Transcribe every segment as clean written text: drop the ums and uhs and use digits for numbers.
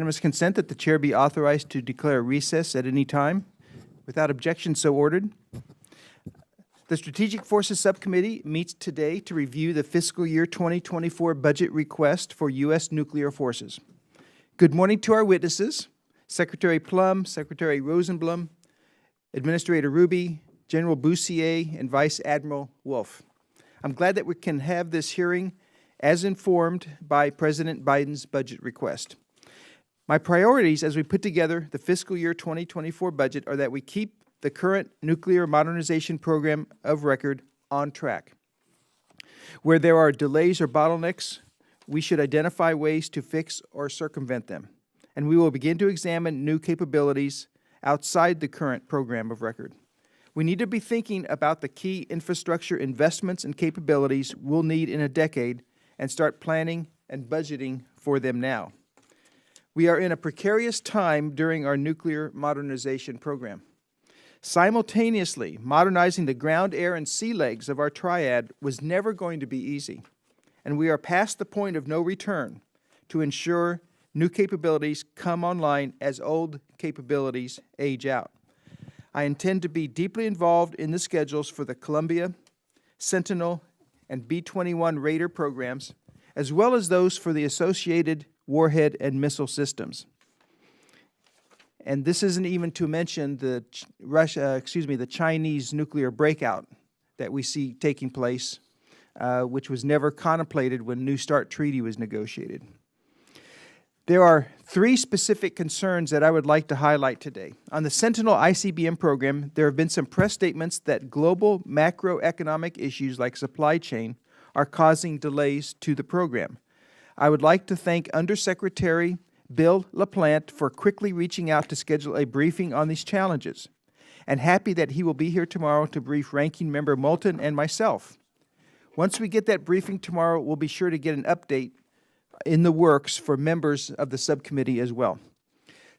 unanimous consent that the chair be authorized to declare a recess at any time. Without objection, so ordered. The Strategic Forces Subcommittee meets today to review the fiscal year 2024 budget request for U.S. nuclear forces. Good morning to our witnesses, Secretary Plum, Secretary Rosenblum, Administrator Ruby, General Bussier, and Vice Admiral Wolf. I'm glad that we can have this hearing as informed by President Biden's budget request. My priorities as we put together the fiscal year 2024 budget are that we keep the current nuclear modernization program of record on track. Where there are delays or bottlenecks, we should identify ways to fix or circumvent them. And we will begin to examine new capabilities outside the current program of record. We need to be thinking about the key infrastructure investments and capabilities we'll need in a decade and start planning and budgeting for them now. We are in a precarious time during our nuclear modernization program. Simultaneously, modernizing the ground, air, and sea legs of our triad was never going to be easy, and we are past the point of no return to ensure new capabilities come online as old capabilities age out. I intend to be deeply involved in the schedules for the Columbia, Sentinel, and B-21 Raider programs, as well as those for the associated warhead and missile systems. And this isn't even to mention the Chinese nuclear breakout that we see taking place, which was never contemplated when New START treaty was negotiated. There are three specific concerns that I would like to highlight today. On the Sentinel ICBM program, there have been some press statements that global macroeconomic issues like supply chain are causing delays to the program. I would like to thank Undersecretary Bill LaPlante for quickly reaching out to schedule a briefing on these challenges, and happy that he will be here tomorrow to brief Ranking Member Moulton and myself. Once we get that briefing tomorrow, we'll be sure to get an update in the works for members of the subcommittee as well.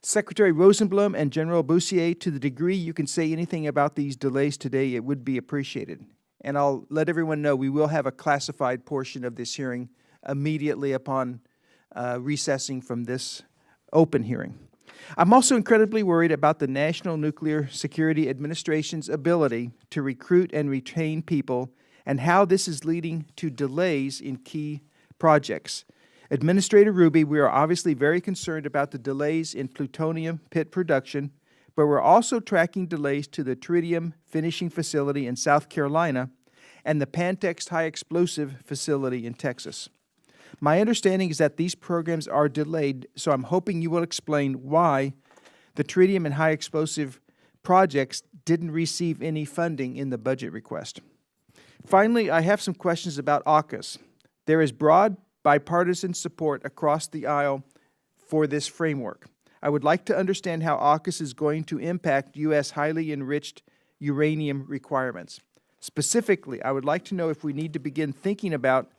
Secretary Rosenblum and General Bussier, to the degree you can say anything about these delays today, it would be appreciated. And I'll let everyone know we will have a classified portion of this hearing immediately upon recessing from this open hearing. I'm also incredibly worried about the National Nuclear Security Administration's ability to recruit and retain people and how this is leading to delays in key projects. Administrator Ruby, we are obviously very concerned about the delays in plutonium pit production, but we're also tracking delays to the tritium finishing facility in South Carolina and the Pantex high explosive facility in Texas. My understanding is that these programs are delayed, so I'm hoping you will explain why the tritium and high explosive projects didn't receive any funding in the budget request. Finally, I have some questions about AUKUS. There is broad bipartisan support across the aisle for this framework. I would like to understand how AUKUS is going to impact U.S. highly enriched uranium requirements. Specifically, I would like to know if we need to begin thinking about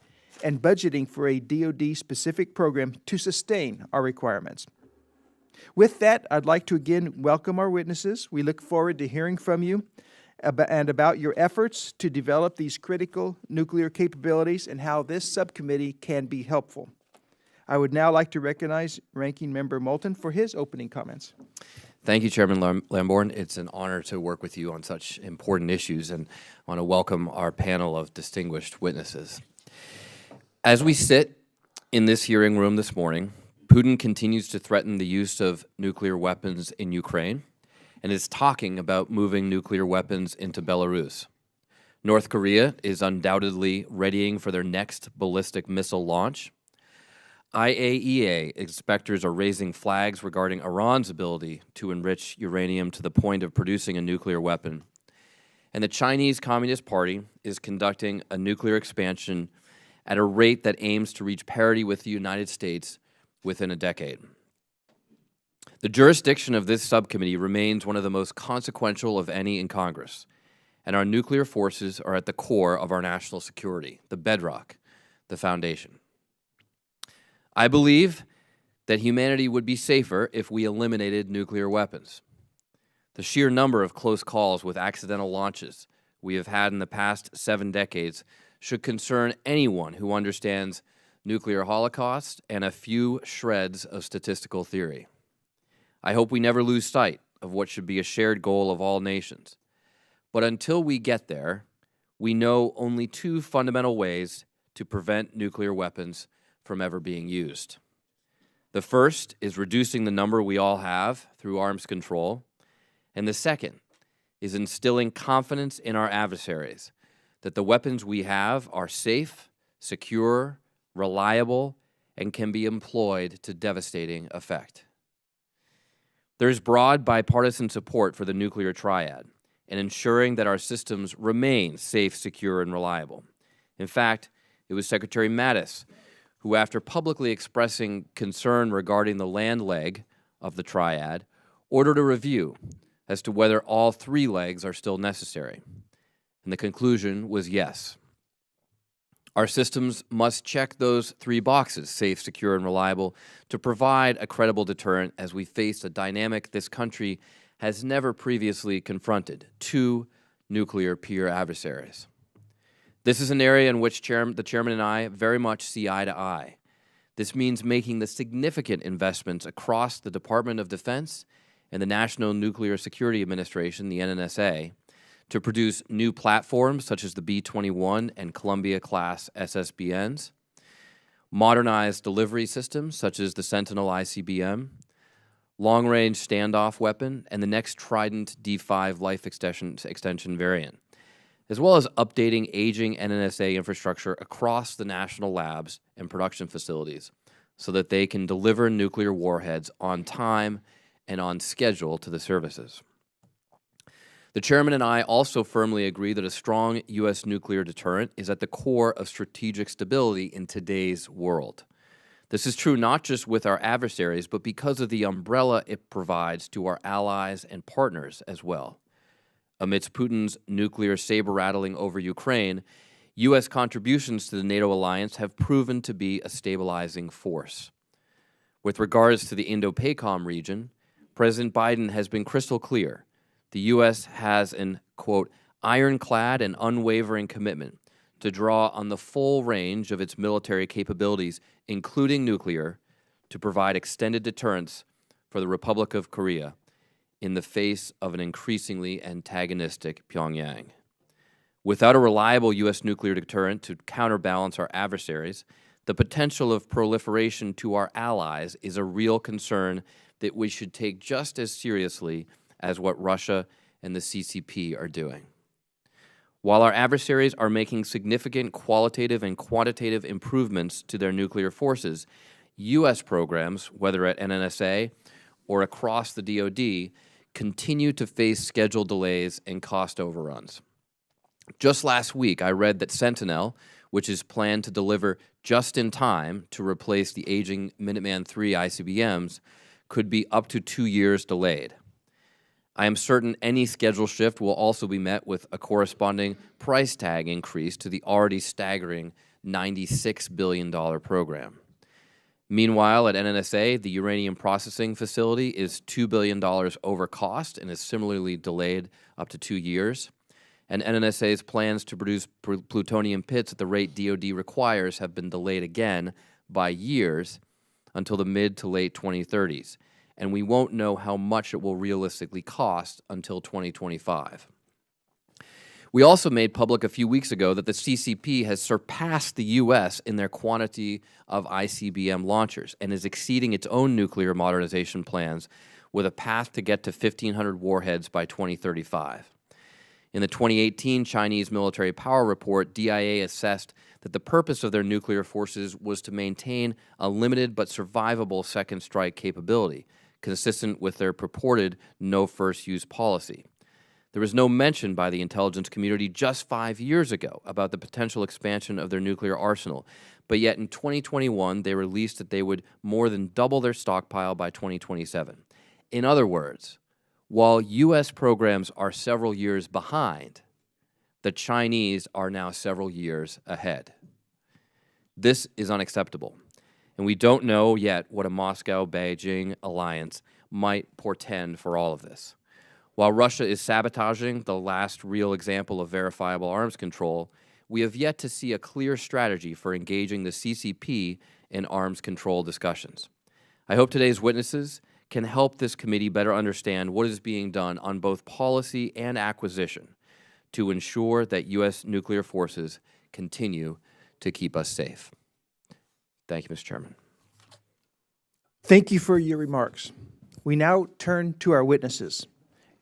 and budgeting for a DoD-specific program to sustain our requirements. With that, I'd like to again welcome our witnesses. We look forward to hearing from you about your efforts to develop these critical nuclear capabilities and how this subcommittee can be helpful. I would now like to recognize Ranking Member Moulton for his opening comments. Thank you, Chairman Lambourne. It's an honor to work with you on such important issues, and I want to welcome our panel of distinguished witnesses. As we sit in this hearing room this morning, Putin continues to threaten the use of nuclear weapons in Ukraine and is talking about moving nuclear weapons into Belarus. North Korea is undoubtedly readying for their next ballistic missile launch. IAEA inspectors are raising flags regarding Iran's ability to enrich uranium to the point of producing a nuclear weapon. And the Chinese Communist Party is conducting a nuclear expansion at a rate that aims to reach parity with the United States within a decade. The jurisdiction of this subcommittee remains one of the most consequential of any in Congress, and our nuclear forces are at the core of our national security, the bedrock, the foundation. I believe that humanity would be safer if we eliminated nuclear weapons. The sheer number of close calls with accidental launches we have had in the past 7 decades should concern anyone who understands nuclear holocaust, and a few shreds of statistical theory. I hope we never lose sight of what should be a shared goal of all nations. But until we get there, we know only two fundamental ways to prevent nuclear weapons from ever being used. The first is reducing the number we all have through arms control, and the second is instilling confidence in our adversaries that the weapons we have are safe, secure, reliable, and can be employed to devastating effect. There is broad bipartisan support for the nuclear triad and ensuring that our systems remain safe, secure, and reliable. In fact, it was Secretary Mattis who, after publicly expressing concern regarding the land leg of the triad, ordered a review as to whether all three legs are still necessary. And the conclusion was yes. Our systems must check those three boxes, safe, secure, and reliable, to provide a credible deterrent as we face a dynamic this country has never previously confronted: two nuclear peer adversaries. This is an area in which the Chairman and I very much see eye to eye. This means making the significant investments across the Department of Defense and the National Nuclear Security Administration, the NNSA, to produce new platforms such as the B-21 and Columbia-class SSBNs, modernized delivery systems such as the Sentinel ICBM, long-range standoff weapon, and the next Trident D5 life extension variant, as well as updating aging NNSA infrastructure across the national labs and production facilities so that they can deliver nuclear warheads on time and on schedule to the services. The Chairman and I also firmly agree that a strong U.S. nuclear deterrent is at the core of strategic stability in today's world. This is true not just with our adversaries, but because of the umbrella it provides to our allies and partners as well. Amidst Putin's nuclear saber-rattling over Ukraine, U.S. contributions to the NATO alliance have proven to be a stabilizing force. With regards to the Indo-PACOM region, President Biden has been crystal clear. The U.S. has an, quote, ironclad and unwavering commitment to draw on the full range of its military capabilities, including nuclear, to provide extended deterrence for the Republic of Korea in the face of an increasingly antagonistic Pyongyang. Without a reliable U.S. nuclear deterrent to counterbalance our adversaries, the potential of proliferation to our allies is a real concern that we should take just as seriously as what Russia and the CCP are doing. While our adversaries are making significant qualitative and quantitative improvements to their nuclear forces, U.S. programs, whether at NNSA or across the DoD, continue to face schedule delays and cost overruns. Just last week, I read that Sentinel, which is planned to deliver just in time to replace the aging Minuteman III ICBMs, could be up to 2 years delayed. I am certain any schedule shift will also be met with a corresponding price tag increase to the already staggering $96 billion program. Meanwhile, at NNSA, the uranium processing facility is $2 billion over cost and is similarly delayed up to 2 years. And NNSA's plans to produce plutonium pits at the rate DoD requires have been delayed again by years until the mid to late 2030s. And we won't know how much it will realistically cost until 2025. We also made public a few weeks ago that the CCP has surpassed the U.S. in their quantity of ICBM launchers and is exceeding its own nuclear modernization plans with a path to get to 1,500 warheads by 2035. In the 2018 Chinese Military Power Report, DIA assessed that the purpose of their nuclear forces was to maintain a limited but survivable second strike capability, consistent with their purported no first use policy. There was no mention by the intelligence community just 5 years ago about the potential expansion of their nuclear arsenal, but yet in 2021 they released that they would more than double their stockpile by 2027. In other words, while U.S. programs are several years behind, the Chinese are now several years ahead. This is unacceptable, and we don't know yet what a Moscow-Beijing alliance might portend for all of this. While Russia is sabotaging the last real example of verifiable arms control, we have yet to see a clear strategy for engaging the CCP in arms control discussions. I hope today's witnesses can help this committee better understand what is being done on both policy and acquisition to ensure that U.S. nuclear forces continue to keep us safe. Thank you, Mr. Chairman. Thank you for your remarks. We now turn to our witnesses.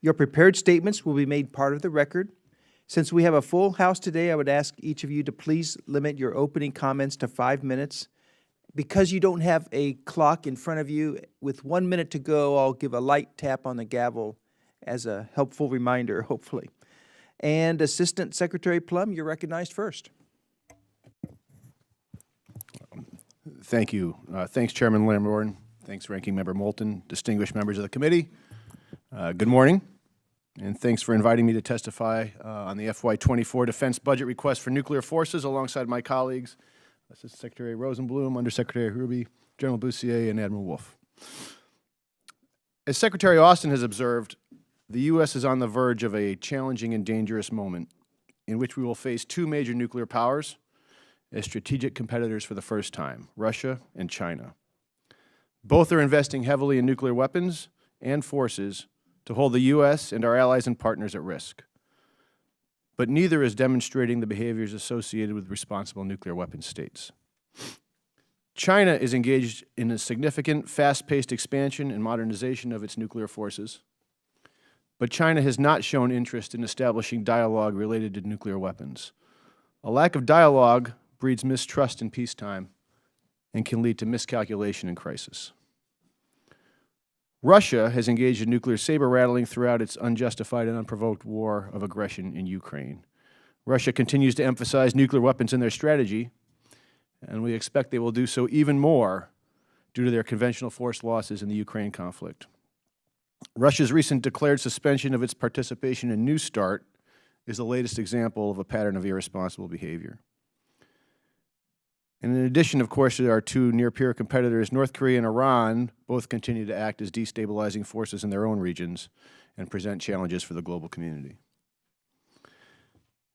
Your prepared statements will be made part of the record. Since we have a full House today, I would ask each of you to please limit your opening comments to 5 minutes. Because you don't have a clock in front of you, with 1 minute to go, I'll give a light tap on the gavel as a helpful reminder, hopefully. And Assistant Secretary Plum, you're recognized first. Thank you. Thanks, Chairman Lamborn. Thanks, Ranking Member Moulton, distinguished members of the committee. Good morning, and thanks for inviting me to testify on the FY24 defense budget request for nuclear forces alongside my colleagues, Assistant Secretary Rosenblum, Undersecretary Ruby, General Bussier, and Admiral Wolf. As Secretary Austin has observed, the U.S. is on the verge of a challenging and dangerous moment in which we will face two major nuclear powers as strategic competitors for the first time, Russia and China. Both are investing heavily in nuclear weapons and forces to hold the U.S. and our allies and partners at risk. But neither is demonstrating the behaviors associated with responsible nuclear weapons states. China is engaged in a significant, fast-paced expansion and modernization of its nuclear forces, but China has not shown interest in establishing dialogue related to nuclear weapons. A lack of dialogue breeds mistrust in peacetime and can lead to miscalculation in crisis. Russia has engaged in nuclear saber-rattling throughout its unjustified and unprovoked war of aggression in Ukraine. Russia continues to emphasize nuclear weapons in their strategy, and we expect they will do so even more due to their conventional force losses in the Ukraine conflict. Russia's recent declared suspension of its participation in New START is the latest example of a pattern of irresponsible behavior. And in addition, of course, to our two near-peer competitors, North Korea and Iran both continue to act as destabilizing forces in their own regions and present challenges for the global community.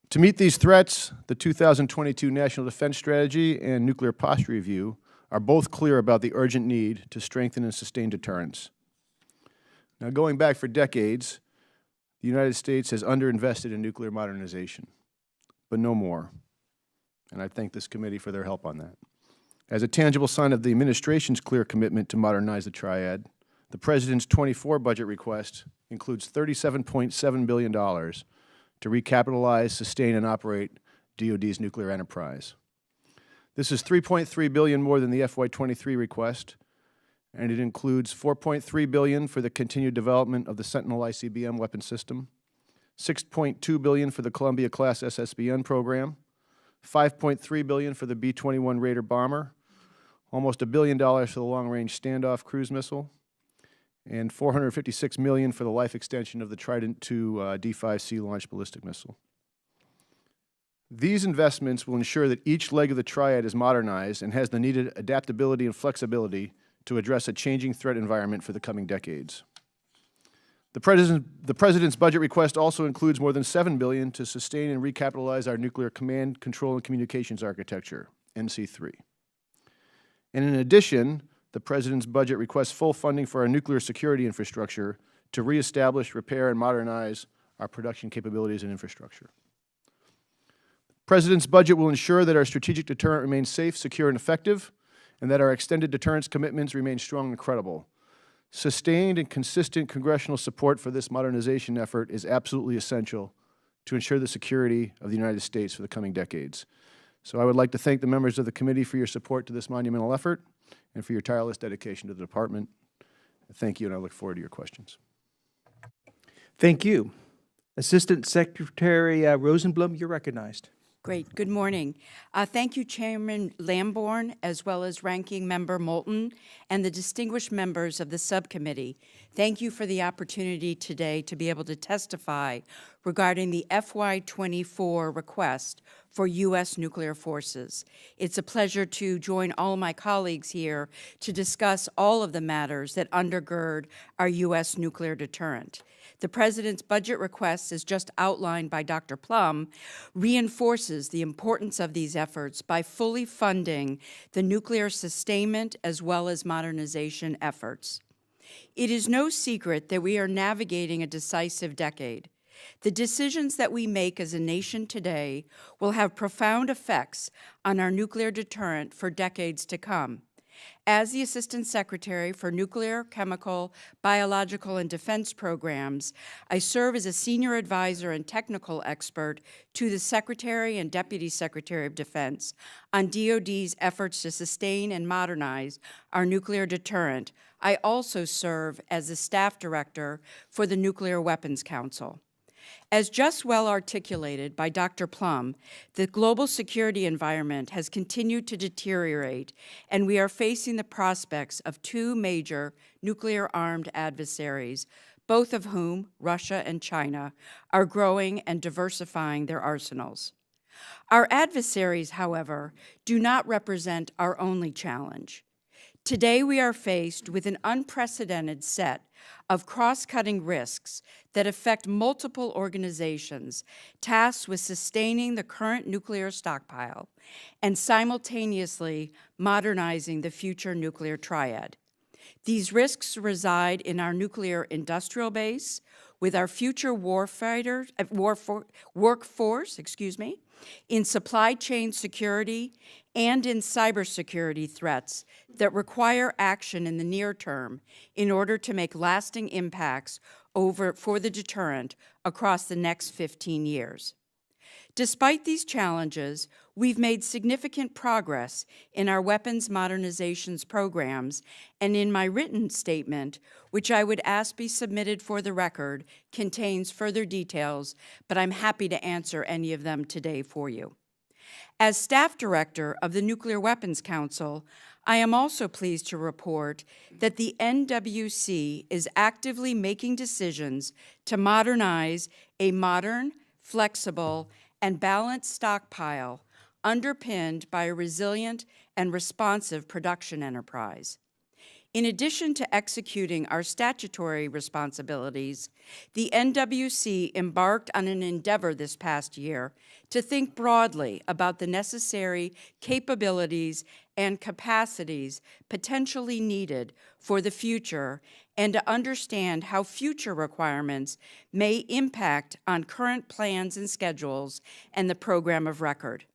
To meet these threats, the 2022 National Defense Strategy and Nuclear Posture Review are both clear about the urgent need to strengthen and sustain deterrence. Now, going back for decades, the United States has underinvested in nuclear modernization, but no more. And I thank this committee for their help on that. As a tangible sign of the administration's clear commitment to modernize the triad, the President's 24 budget request includes $37.7 billion to recapitalize, sustain, and operate DoD's nuclear enterprise. This is $3.3 billion more than the FY23 request, and it includes $4.3 billion for the continued development of the Sentinel ICBM weapon system, $6.2 billion for the Columbia-class SSBN program, $5.3 billion for the B-21 Raider bomber, almost $1 billion for the long-range standoff cruise missile, and $456 million for the life extension of the Trident II D-5C launched ballistic missile. These investments will ensure that each leg of the triad is modernized and has the needed adaptability and flexibility to address a changing threat environment for the coming decades. The President's budget request also includes more than $7 billion to sustain and recapitalize our nuclear command, control, and communications architecture, NC3. And in addition, the President's budget requests full funding for our nuclear security infrastructure to reestablish, repair, and modernize our production capabilities and infrastructure. The President's budget will ensure that our strategic deterrent remains safe, secure, and effective, and that our extended deterrence commitments remain strong and credible. Sustained and consistent congressional support for this modernization effort is absolutely essential to ensure the security of the United States for the coming decades. So I would like to thank the members of the committee for your support to this monumental effort and for your tireless dedication to the department. Thank you, and I look forward to your questions. Thank you. Assistant Secretary Rosenblum, you're recognized. Great. Good morning. Thank you, Chairman Lamborn, as well as Ranking Member Moulton, and the distinguished members of the subcommittee. Thank you for the opportunity today to be able to testify regarding the FY24 request for U.S. nuclear forces. It's a pleasure to join all my colleagues here to discuss all of the matters that undergird our U.S. nuclear deterrent. The President's budget request, as just outlined by Dr. Plum, reinforces the importance of these efforts by fully funding the nuclear sustainment as well as modernization efforts. It is no secret that we are navigating a decisive decade. The decisions that we make as a nation today will have profound effects on our nuclear deterrent for decades to come. As the Assistant Secretary for Nuclear, Chemical, Biological, and Defense Programs, I serve as a senior advisor and technical expert to the Secretary and Deputy Secretary of Defense on DoD's efforts to sustain and modernize our nuclear deterrent. I also serve as the staff director for the Nuclear Weapons Council. As just well articulated by Dr. Plum, the global security environment has continued to deteriorate, and we are facing the prospects of two major nuclear-armed adversaries, both of whom, Russia and China, are growing and diversifying their arsenals. Our adversaries, however, do not represent our only challenge. Today, we are faced with an unprecedented set of cross-cutting risks that affect multiple organizations tasked with sustaining the current nuclear stockpile and simultaneously modernizing the future nuclear triad. These risks reside in our nuclear industrial base, with our future workforce, in supply chain security, and in cybersecurity threats that require action in the near term in order to make lasting impacts for the deterrent across the next 15 years. Despite these challenges, we've made significant progress in our weapons modernizations programs, and in my written statement, which I would ask be submitted for the record, contains further details, but I'm happy to answer any of them today for you. As staff director of the Nuclear Weapons Council, I am also pleased to report that the NWC is actively making decisions to modernize a modern, flexible, and balanced stockpile underpinned by a resilient and responsive production enterprise. In addition to executing our statutory responsibilities, the NWC embarked on an endeavor this past year to think broadly about the necessary capabilities and capacities potentially needed for the future and to understand how future requirements may impact on current plans and schedules and the program of record.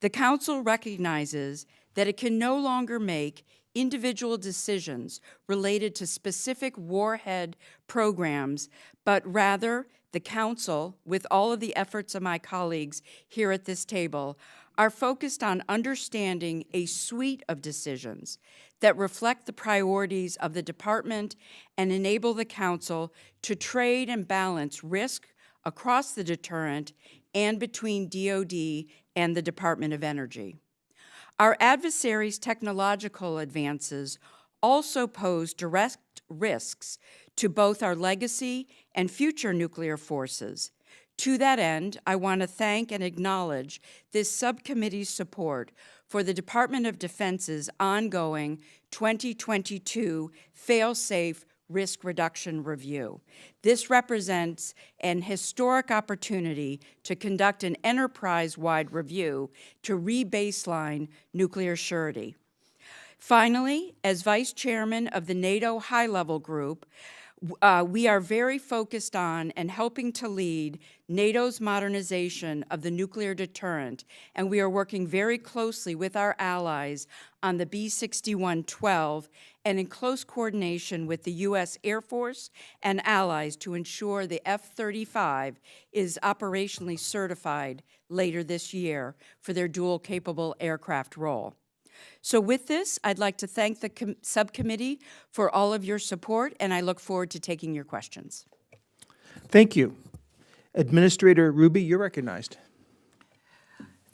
The Council recognizes that it can no longer make individual decisions related to specific warhead programs, but rather the Council, with all of the efforts of my colleagues here at this table, are focused on understanding a suite of decisions that reflect the priorities of the Department and enable the Council to trade and balance risk across the deterrent and between DoD and the Department of Energy. Our adversaries' technological advances also pose direct risks to both our legacy and future nuclear forces. To that end, I want to thank and acknowledge this subcommittee's support for the Department of Defense's ongoing 2022 Fail-Safe Risk Reduction Review. This represents an historic opportunity to conduct an enterprise-wide review to re-baseline nuclear surety. Finally, as Vice Chairman of the NATO High-Level Group, we are very focused on and helping to lead NATO's modernization of the nuclear deterrent, and we are working very closely with our allies on the B-6112 and in close coordination with the U.S. Air Force and allies to ensure the F-35 is operationally certified later this year for their dual-capable aircraft role. So with this, I'd like to thank the subcommittee for all of your support, and I look forward to taking your questions. Thank you. Administrator Ruby, you're recognized.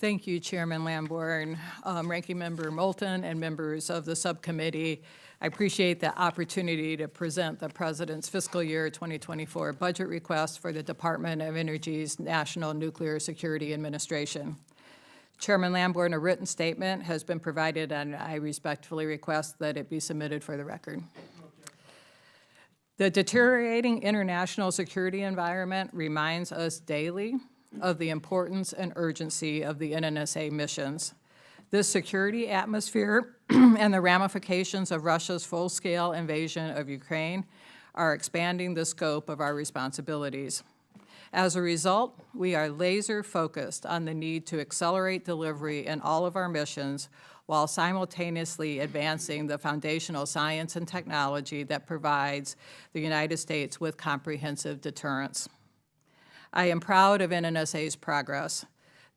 Thank you, Chairman Lambourne, Ranking Member Moulton, and members of the subcommittee. I appreciate the opportunity to present the President's fiscal year 2024 budget request for the Department of Energy's National Nuclear Security Administration. Chairman Lamborn, a written statement has been provided, and I respectfully request that it be submitted for the record. The deteriorating international security environment reminds us daily of the importance and urgency of the NNSA missions. This security atmosphere and the ramifications of Russia's full-scale invasion of Ukraine are expanding the scope of our responsibilities. As a result, we are laser-focused on the need to accelerate delivery in all of our missions while simultaneously advancing the foundational science and technology that provides the United States with comprehensive deterrence. I am proud of NNSA's progress.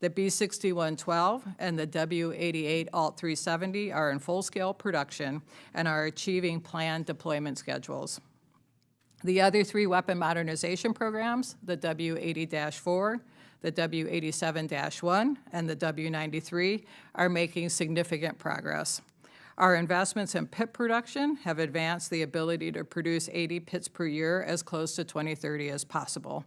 The B-6112 and the W-88 Alt-370 are in full-scale production and are achieving planned deployment schedules. The other 3 weapon modernization programs, the W-80-4, the W-87-1, and the W-93, are making significant progress. Our investments in pit production have advanced the ability to produce 80 pits per year as close to 2030 as possible.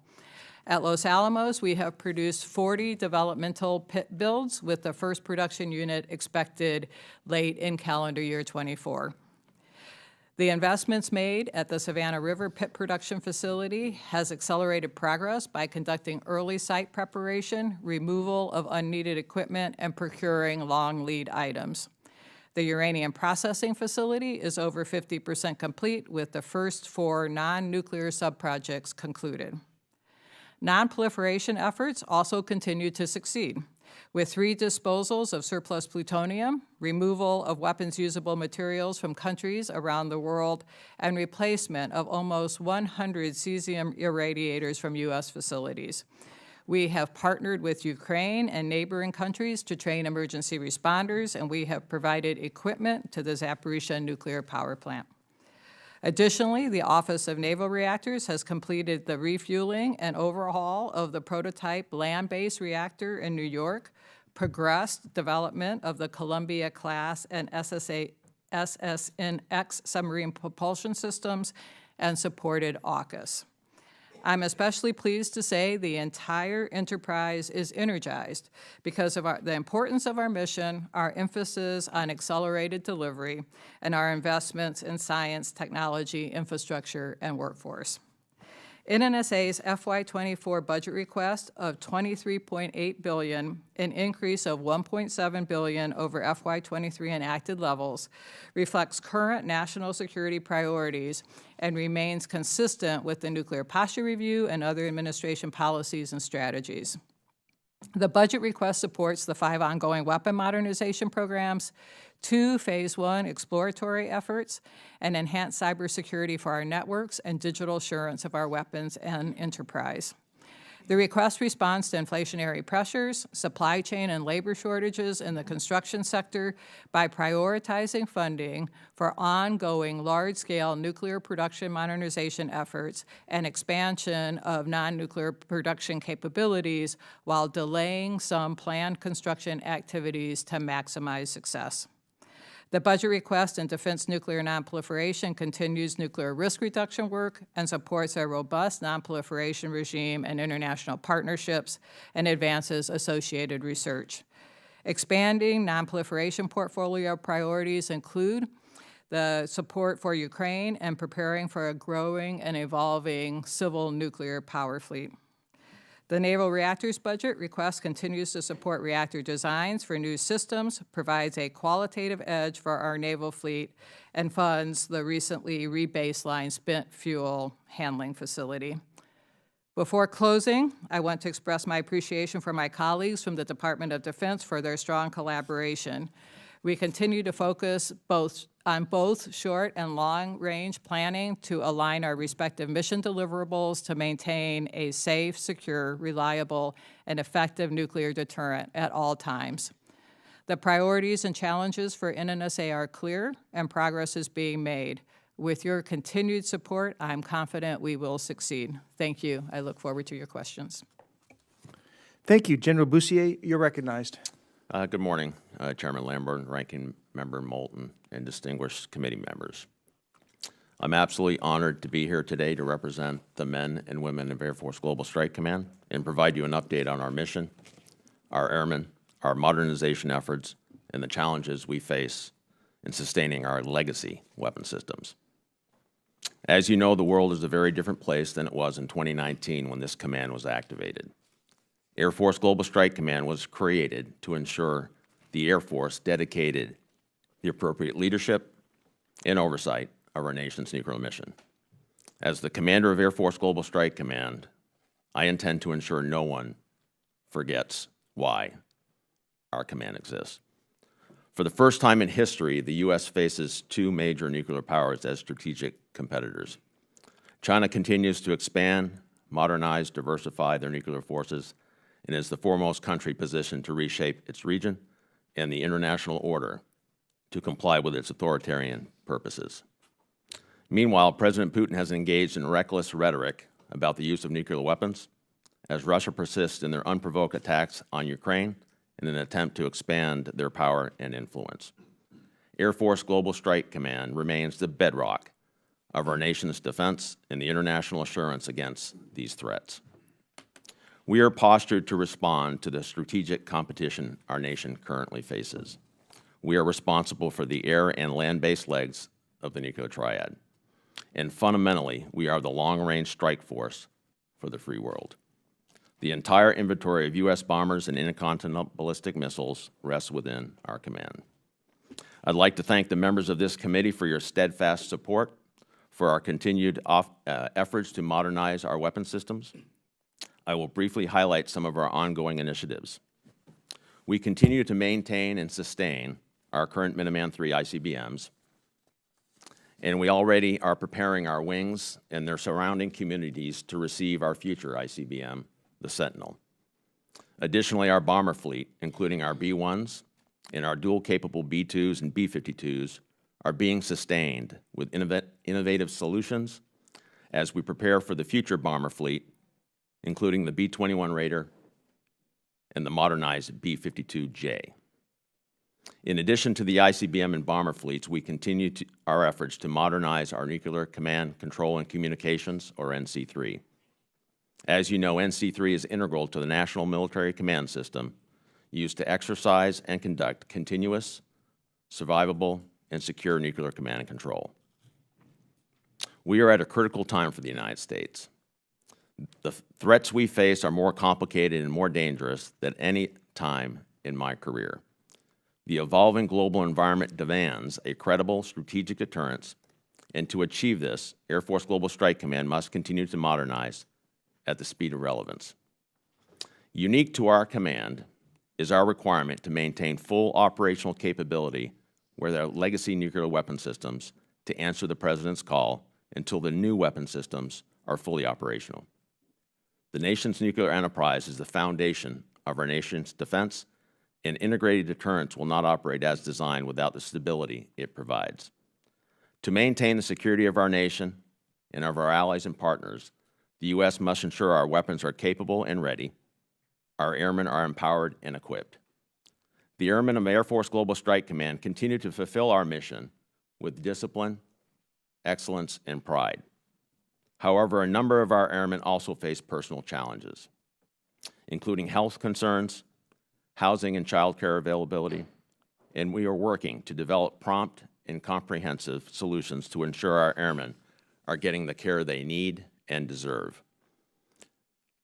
At Los Alamos, we have produced 40 developmental pit builds, with the first production unit expected late in calendar year 24. The investments made at the Savannah River Pit Production Facility has accelerated progress by conducting early site preparation, removal of unneeded equipment, and procuring long lead items. The uranium processing facility is over 50% complete, with the first 4 non-nuclear subprojects concluded. Non-proliferation efforts also continue to succeed, with 3 disposals of surplus plutonium, removal of weapons-usable materials from countries around the world, and replacement of almost 100 cesium irradiators from U.S. facilities. We have partnered with Ukraine and neighboring countries to train emergency responders, and we have provided equipment to the Zaporizhzhia nuclear power plant. Additionally, the Office of Naval Reactors has completed the refueling and overhaul of the prototype land-based reactor in New York, progressed development of the Columbia-class and SSNX submarine propulsion systems, and supported AUKUS. I'm especially pleased to say the entire enterprise is energized because of the importance of our mission, our emphasis on accelerated delivery, and our investments in science, technology, infrastructure, and workforce. NNSA's FY24 budget request of $23.8 billion, an increase of $1.7 billion over FY23 enacted levels, reflects current national security priorities and remains consistent with the Nuclear Posture Review and other administration policies and strategies. The budget request supports the 5 ongoing weapon modernization programs, 2 Phase 1 exploratory efforts, and enhanced cybersecurity for our networks and digital assurance of our weapons and enterprise. The request responds to inflationary pressures, supply chain and labor shortages in the construction sector by prioritizing funding for ongoing large-scale nuclear production modernization efforts and expansion of non-nuclear production capabilities while delaying some planned construction activities to maximize success. The budget request in defense nuclear nonproliferation continues nuclear risk reduction work and supports a robust nonproliferation regime and international partnerships and advances associated research. Expanding nonproliferation portfolio priorities include the support for Ukraine and preparing for a growing and evolving civil nuclear power fleet. The Naval Reactors budget request continues to support reactor designs for new systems, provides a qualitative edge for our naval fleet, and funds the recently rebaselined spent fuel handling facility. Before closing, I want to express my appreciation for my colleagues from the Department of Defense for their strong collaboration. We continue to focus on both short and long-range planning to align our respective mission deliverables to maintain a safe, secure, reliable, and effective nuclear deterrent at all times. The priorities and challenges for NNSA are clear, and progress is being made. With your continued support, I'm confident we will succeed. Thank you. I look forward to your questions. Thank you. General Bussier, you're recognized. Good morning, Chairman Lamborn, Ranking Member Moulton, and distinguished committee members. I'm absolutely honored to be here today to represent the men and women of Air Force Global Strike Command and provide you an update on our mission, our airmen, our modernization efforts, and the challenges we face in sustaining our legacy weapon systems. As you know, the world is a very different place than it was in 2019 when this command was activated. Air Force Global Strike Command was created to ensure the Air Force dedicated the appropriate leadership and oversight of our nation's nuclear mission. As the commander of Air Force Global Strike Command, I intend to ensure no one forgets why our command exists. For the first time in history, the U.S. faces two major nuclear powers as strategic competitors. China continues to expand, modernize, diversify their nuclear forces, and is the foremost country positioned to reshape its region and the international order to comply with its authoritarian purposes. Meanwhile, President Putin has engaged in reckless rhetoric about the use of nuclear weapons as Russia persists in their unprovoked attacks on Ukraine in an attempt to expand their power and influence. Air Force Global Strike Command remains the bedrock of our nation's defense and the international assurance against these threats. We are postured to respond to the strategic competition our nation currently faces. We are responsible for the air and land-based legs of the nuclear triad. And fundamentally, we are the long-range strike force for the free world. The entire inventory of U.S. bombers and intercontinental ballistic missiles rests within our command. I'd like to thank the members of this committee for your steadfast support for our continued efforts to modernize our weapon systems. I will briefly highlight some of our ongoing initiatives. We continue to maintain and sustain our current Minuteman III ICBMs, and we already are preparing our wings and their surrounding communities to receive our future ICBM, the Sentinel. Additionally, our bomber fleet, including our B-1s and our dual-capable B-2s and B-52s, are being sustained with innovative solutions as we prepare for the future bomber fleet, including the B-21 Raider and the modernized B-52J. In addition to the ICBM and bomber fleets, we continue our efforts to modernize our Nuclear Command, Control, and Communications, or NC3. As you know, NC3 is integral to the National Military Command System used to exercise and conduct continuous, survivable, and secure nuclear command and control. We are at a critical time for the United States. The threats we face are more complicated and more dangerous than any time in my career. The evolving global environment demands a credible strategic deterrence, and to achieve this, Air Force Global Strike Command must continue to modernize at the speed of relevance. Unique to our command is our requirement to maintain full operational capability with our legacy nuclear weapon systems to answer the President's call until the new weapon systems are fully operational. The nation's nuclear enterprise is the foundation of our nation's defense, and integrated deterrence will not operate as designed without the stability it provides. To maintain the security of our nation and of our allies and partners, the U.S. must ensure our weapons are capable and ready, our airmen are empowered and equipped. The airmen of Air Force Global Strike Command continue to fulfill our mission with discipline, excellence, and pride. However, a number of our airmen also face personal challenges, including health concerns, housing and child care availability, and we are working to develop prompt and comprehensive solutions to ensure our airmen are getting the care they need and deserve.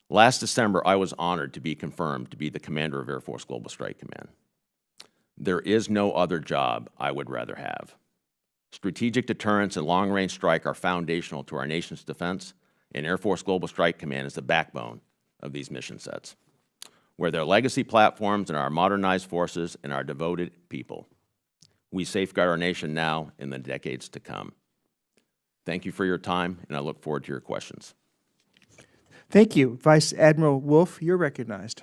Last December, I was honored to be confirmed to be the commander of Air Force Global Strike Command. There is no other job I would rather have. Strategic deterrence and long-range strike are foundational to our nation's defense, and Air Force Global Strike Command is the backbone of these mission sets, where their legacy platforms and our modernized forces and our devoted people. We safeguard our nation now and the decades to come. Thank you for your time, and I look forward to your questions. Thank you. Vice Admiral Wolf, you're recognized.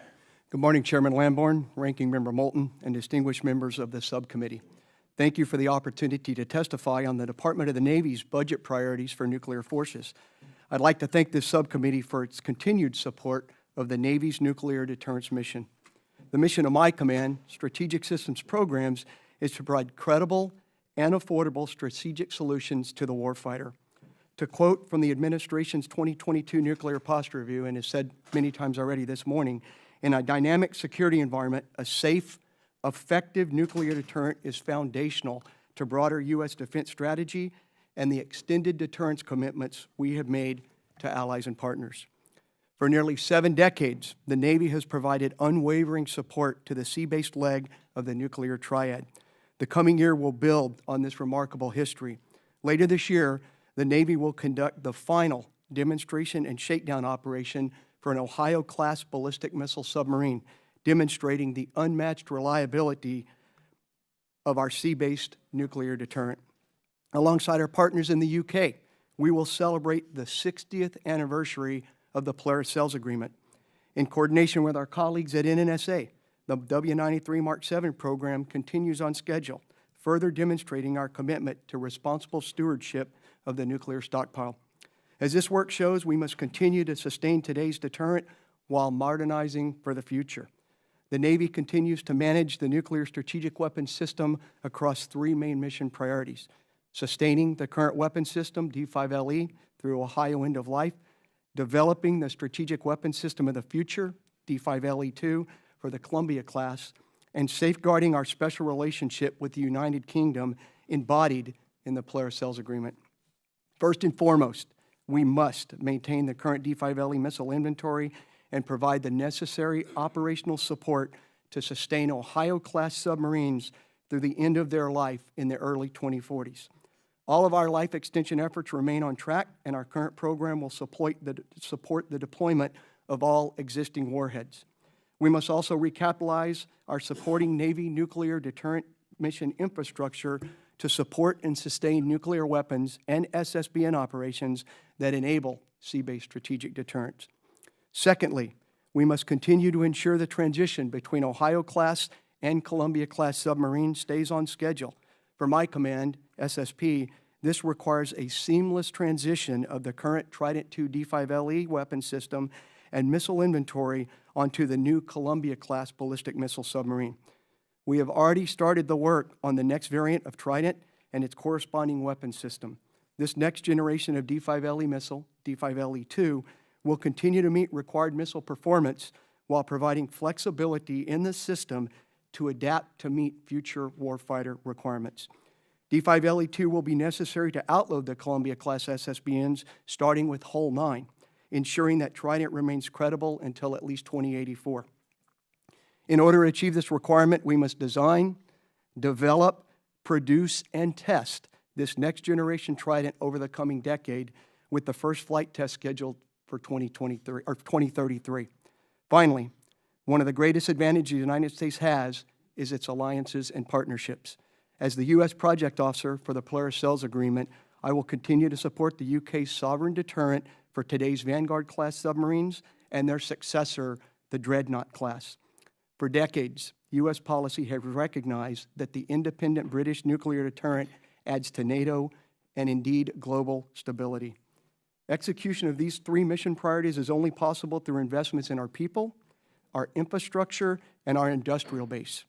Good morning, Chairman Lamborn, Ranking Member Moulton, and distinguished members of the subcommittee. Thank you for the opportunity to testify on the Department of the Navy's budget priorities for nuclear forces. I'd like to thank this subcommittee for its continued support of the Navy's nuclear deterrence mission. The mission of my command, Strategic Systems Programs, is to provide credible and affordable strategic solutions to the warfighter. To quote from the administration's 2022 Nuclear Posture Review, and as said many times already this morning, in a dynamic security environment, a safe, effective nuclear deterrent is foundational to broader U.S. defense strategy and the extended deterrence commitments we have made to allies and partners. For nearly 7 decades, the Navy has provided unwavering support to the sea-based leg of the nuclear triad. The coming year will build on this remarkable history. Later this year, the Navy will conduct the final demonstration and shakedown operation for an Ohio-class ballistic missile submarine, demonstrating the unmatched reliability of our sea-based nuclear deterrent. Alongside our partners in the UK, we will celebrate the 60th anniversary of the Polaris Sales Agreement. In coordination with our colleagues at NNSA, the W93 Mark 7 program continues on schedule, further demonstrating our commitment to responsible stewardship of the nuclear stockpile. As this work shows, we must continue to sustain today's deterrent while modernizing for the future. The Navy continues to manage the nuclear strategic weapons system across 3 main mission priorities: sustaining the current weapons system, D5LE, through Ohio end of life, developing the strategic weapons system of the future, D5LE2, for the Columbia class, and safeguarding our special relationship with the United Kingdom embodied in the Polaris Sales Agreement. First and foremost, we must maintain the current D5LE missile inventory and provide the necessary operational support to sustain Ohio-class submarines through the end of their life in the early 2040s. All of our life extension efforts remain on track, and our current program will support the deployment of all existing warheads. We must also recapitalize our supporting Navy nuclear deterrent mission infrastructure to support and sustain nuclear weapons and SSBN operations that enable sea-based strategic deterrence. Secondly, we must continue to ensure the transition between Ohio-class and Columbia-class submarines stays on schedule. For my command, SSP, this requires a seamless transition of the current Trident II D5LE weapon system and missile inventory onto the new Columbia-class ballistic missile submarine. We have already started the work on the next variant of Trident and its corresponding weapon system. This next generation of D5LE missile, D5LE2, will continue to meet required missile performance while providing flexibility in the system to adapt to meet future warfighter requirements. D5LE2 will be necessary to outload the Columbia-class SSBNs starting with Hull 9, ensuring that Trident remains credible until at least 2084. In order to achieve this requirement, we must design, develop, produce, and test this next-generation Trident over the coming decade, with the first flight test scheduled for 2033. Finally, one of the greatest advantages the United States has is its alliances and partnerships. As the U.S. project officer for the Polaris Sales Agreement, I will continue to support the UK's sovereign deterrent for today's Vanguard-class submarines and their successor, the Dreadnought class. For decades, U.S. policy has recognized that the independent British nuclear deterrent adds to NATO and indeed global stability. Execution of these 3 mission priorities is only possible through investments in our people, our infrastructure, and our industrial base.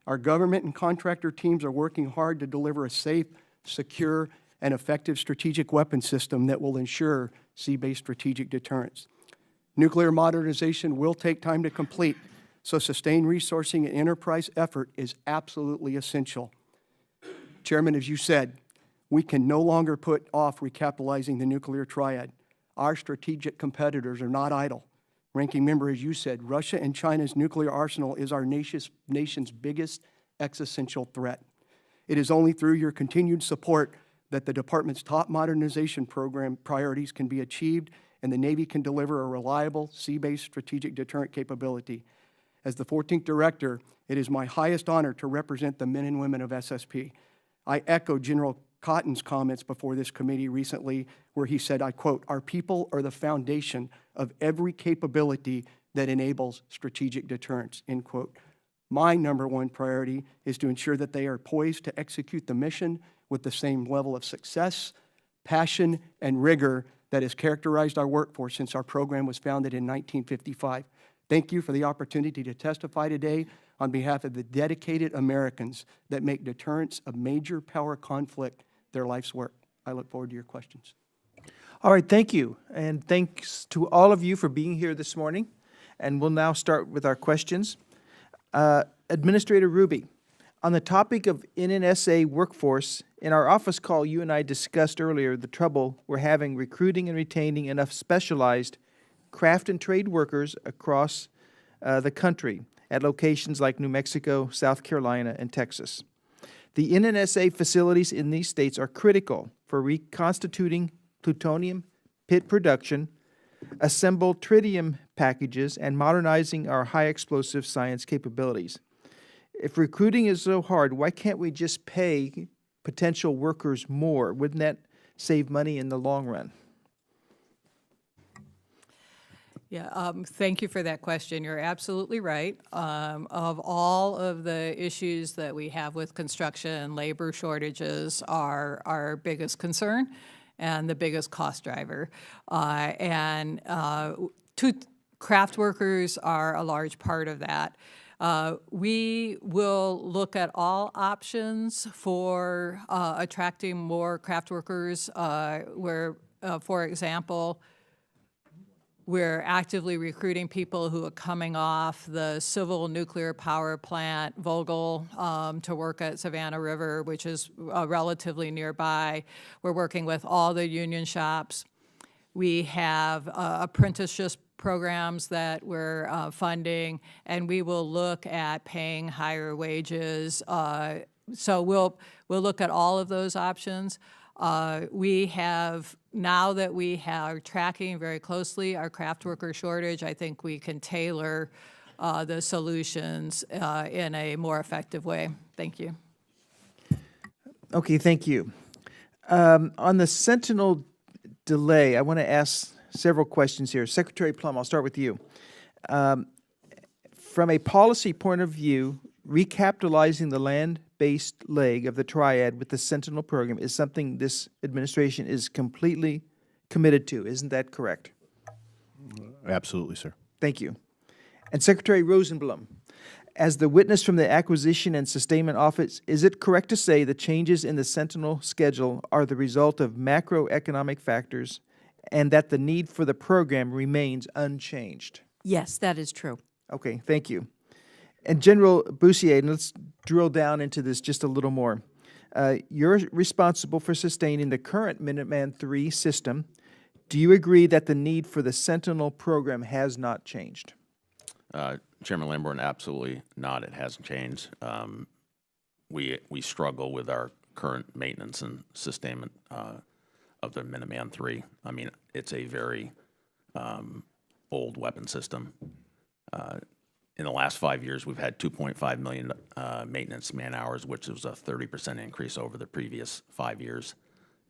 Our government and contractor teams are working hard to deliver a safe, secure, and effective strategic weapon system that will ensure sea-based strategic deterrence. Nuclear modernization will take time to complete, so sustained resourcing and enterprise effort is absolutely essential. Chairman, as you said, we can no longer put off recapitalizing the nuclear triad. Our strategic competitors are not idle. Ranking Member, as you said, Russia and China's nuclear arsenal is our nation's biggest existential threat. It is only through your continued support that the Department's top modernization program priorities can be achieved and the Navy can deliver a reliable, sea-based strategic deterrent capability. As the 14th Director, it is my highest honor to represent the men and women of SSP. I echo General Cotton's comments before this committee recently, where he said, I quote, "Our people are the foundation of every capability that enables strategic deterrence," end quote. My #1 priority is to ensure that they are poised to execute the mission with the same level of success, passion, and rigor that has characterized our workforce since our program was founded in 1955. Thank you for the opportunity to testify today on behalf of the dedicated Americans that make deterrence of major power conflict their life's work. I look forward to your questions. All right, thank you. And thanks to all of you for being here this morning. And we'll now start with our questions. Administrator Ruby, on the topic of NNSA workforce, in our office call, you and I discussed earlier the trouble we're having recruiting and retaining enough specialized craft and trade workers across the country at locations like New Mexico, South Carolina, and Texas. The NNSA facilities in these states are critical for reconstituting plutonium pit production, assemble tritium packages, and modernizing our high explosive science capabilities. If recruiting is so hard, why can't we just pay potential workers more? Wouldn't that save money in the long run? Yeah, thank you for that question. You're absolutely right. Of all of the issues that we have with construction, labor shortages are our biggest concern and the biggest cost driver. Craft workers are a large part of that. We will look at all options for attracting more craft workers where, for example, we're actively recruiting people who are coming off the civil nuclear power plant, Vogtle, to work at Savannah River, which is relatively nearby. We're working with all the union shops. We have apprenticeship programs that we're funding, and we will look at paying higher wages. So we'll look at all of those options. We have, now that we are tracking very closely our craft worker shortage, I think we can tailor the solutions in a more effective way. Thank you. Okay, thank you. On the Sentinel delay, I want to ask several questions here. Secretary Plum, I'll start with you. From a policy point of view, recapitalizing the land-based leg of the triad with the Sentinel program is something this administration is completely committed to. Isn't that correct? Absolutely, sir. Thank you. And Secretary Rosenblum, as the witness from the Acquisition and Sustainment Office, is it correct to say the changes in the Sentinel schedule are the result of macroeconomic factors and that the need for the program remains unchanged? Yes, that is true. Okay, thank you. And General Bussier, and let's drill down into this just a little more. You're responsible for sustaining the current Minuteman III system. Do you agree that the need for the Sentinel program has not changed? Chairman Lamborn, absolutely not. It hasn't changed. We struggle with our current maintenance and sustainment of the Minuteman III. I mean, it's a very old weapon system. In the last 5 years, we've had 2.5 million maintenance man hours, which was a 30% increase over the previous 5 years,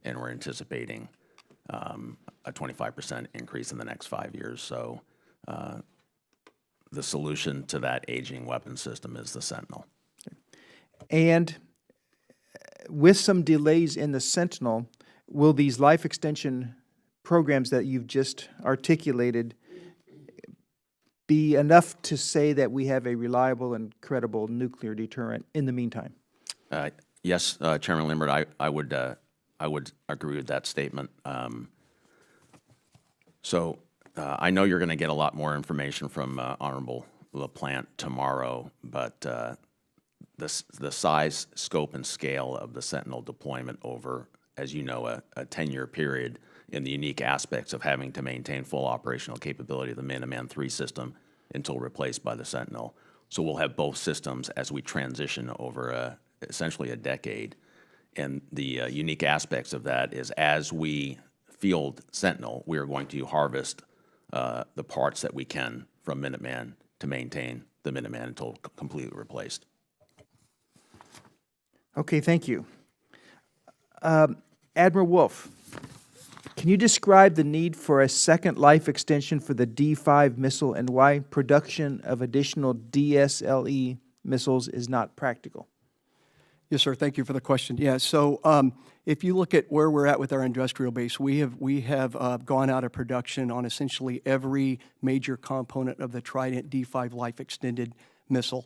and we're anticipating a 25% increase in the next 5 years. So the solution to that aging weapon system is the Sentinel. And with some delays in the Sentinel, will these life extension programs that you've just articulated be enough to say that we have a reliable and credible nuclear deterrent in the meantime? Yes, Chairman Lambert, I would agree with that statement. I know you're going to get a lot more information from Honorable LaPlante tomorrow, but the size, scope, and scale of the Sentinel deployment over, as you know, a 10-year period, and the unique aspects of having to maintain full operational capability of the Minuteman III system until replaced by the Sentinel. So we'll have both systems as we transition over essentially a decade. And the unique aspects of that is as we field Sentinel, we are going to harvest the parts that we can from Minuteman to maintain the Minuteman until completely replaced. Okay, thank you. Admiral Wolf, can you describe the need for a second life extension for the D5 missile and why production of additional DSLE missiles is not practical? Yes, sir. Thank you for the question. Yeah, so if you look at where we're at with our industrial base, we have gone out of production on essentially every major component of the Trident D5 life extended missile.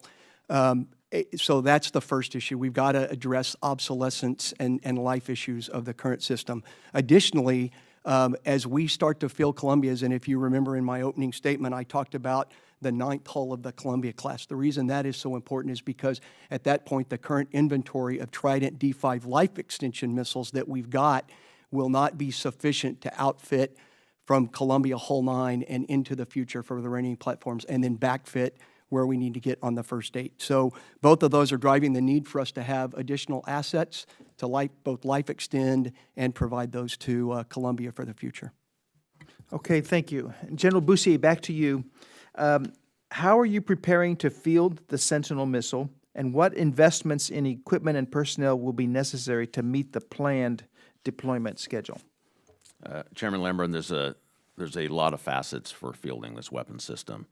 So that's the first issue. We've got to address obsolescence and life issues of the current system. Additionally, as we start to fill Columbia's, and if you remember in my opening statement, I talked about the 9th hull of the Columbia class. The reason that is so important is because at that point, the current inventory of Trident D5 life extension missiles that we've got will not be sufficient to outfit from Columbia Hull 9 and into the future for the remaining platforms, and then backfit where we need to get on the first 8. So both of those are driving the need for us to have additional assets to both life extend and provide those to Columbia for the future. Okay, thank you. General Bussier, back to you. How are you preparing to field the Sentinel missile, and what investments in equipment and personnel will be necessary to meet the planned deployment schedule? Chairman Lamborn, there's a lot of facets for fielding this weapon system.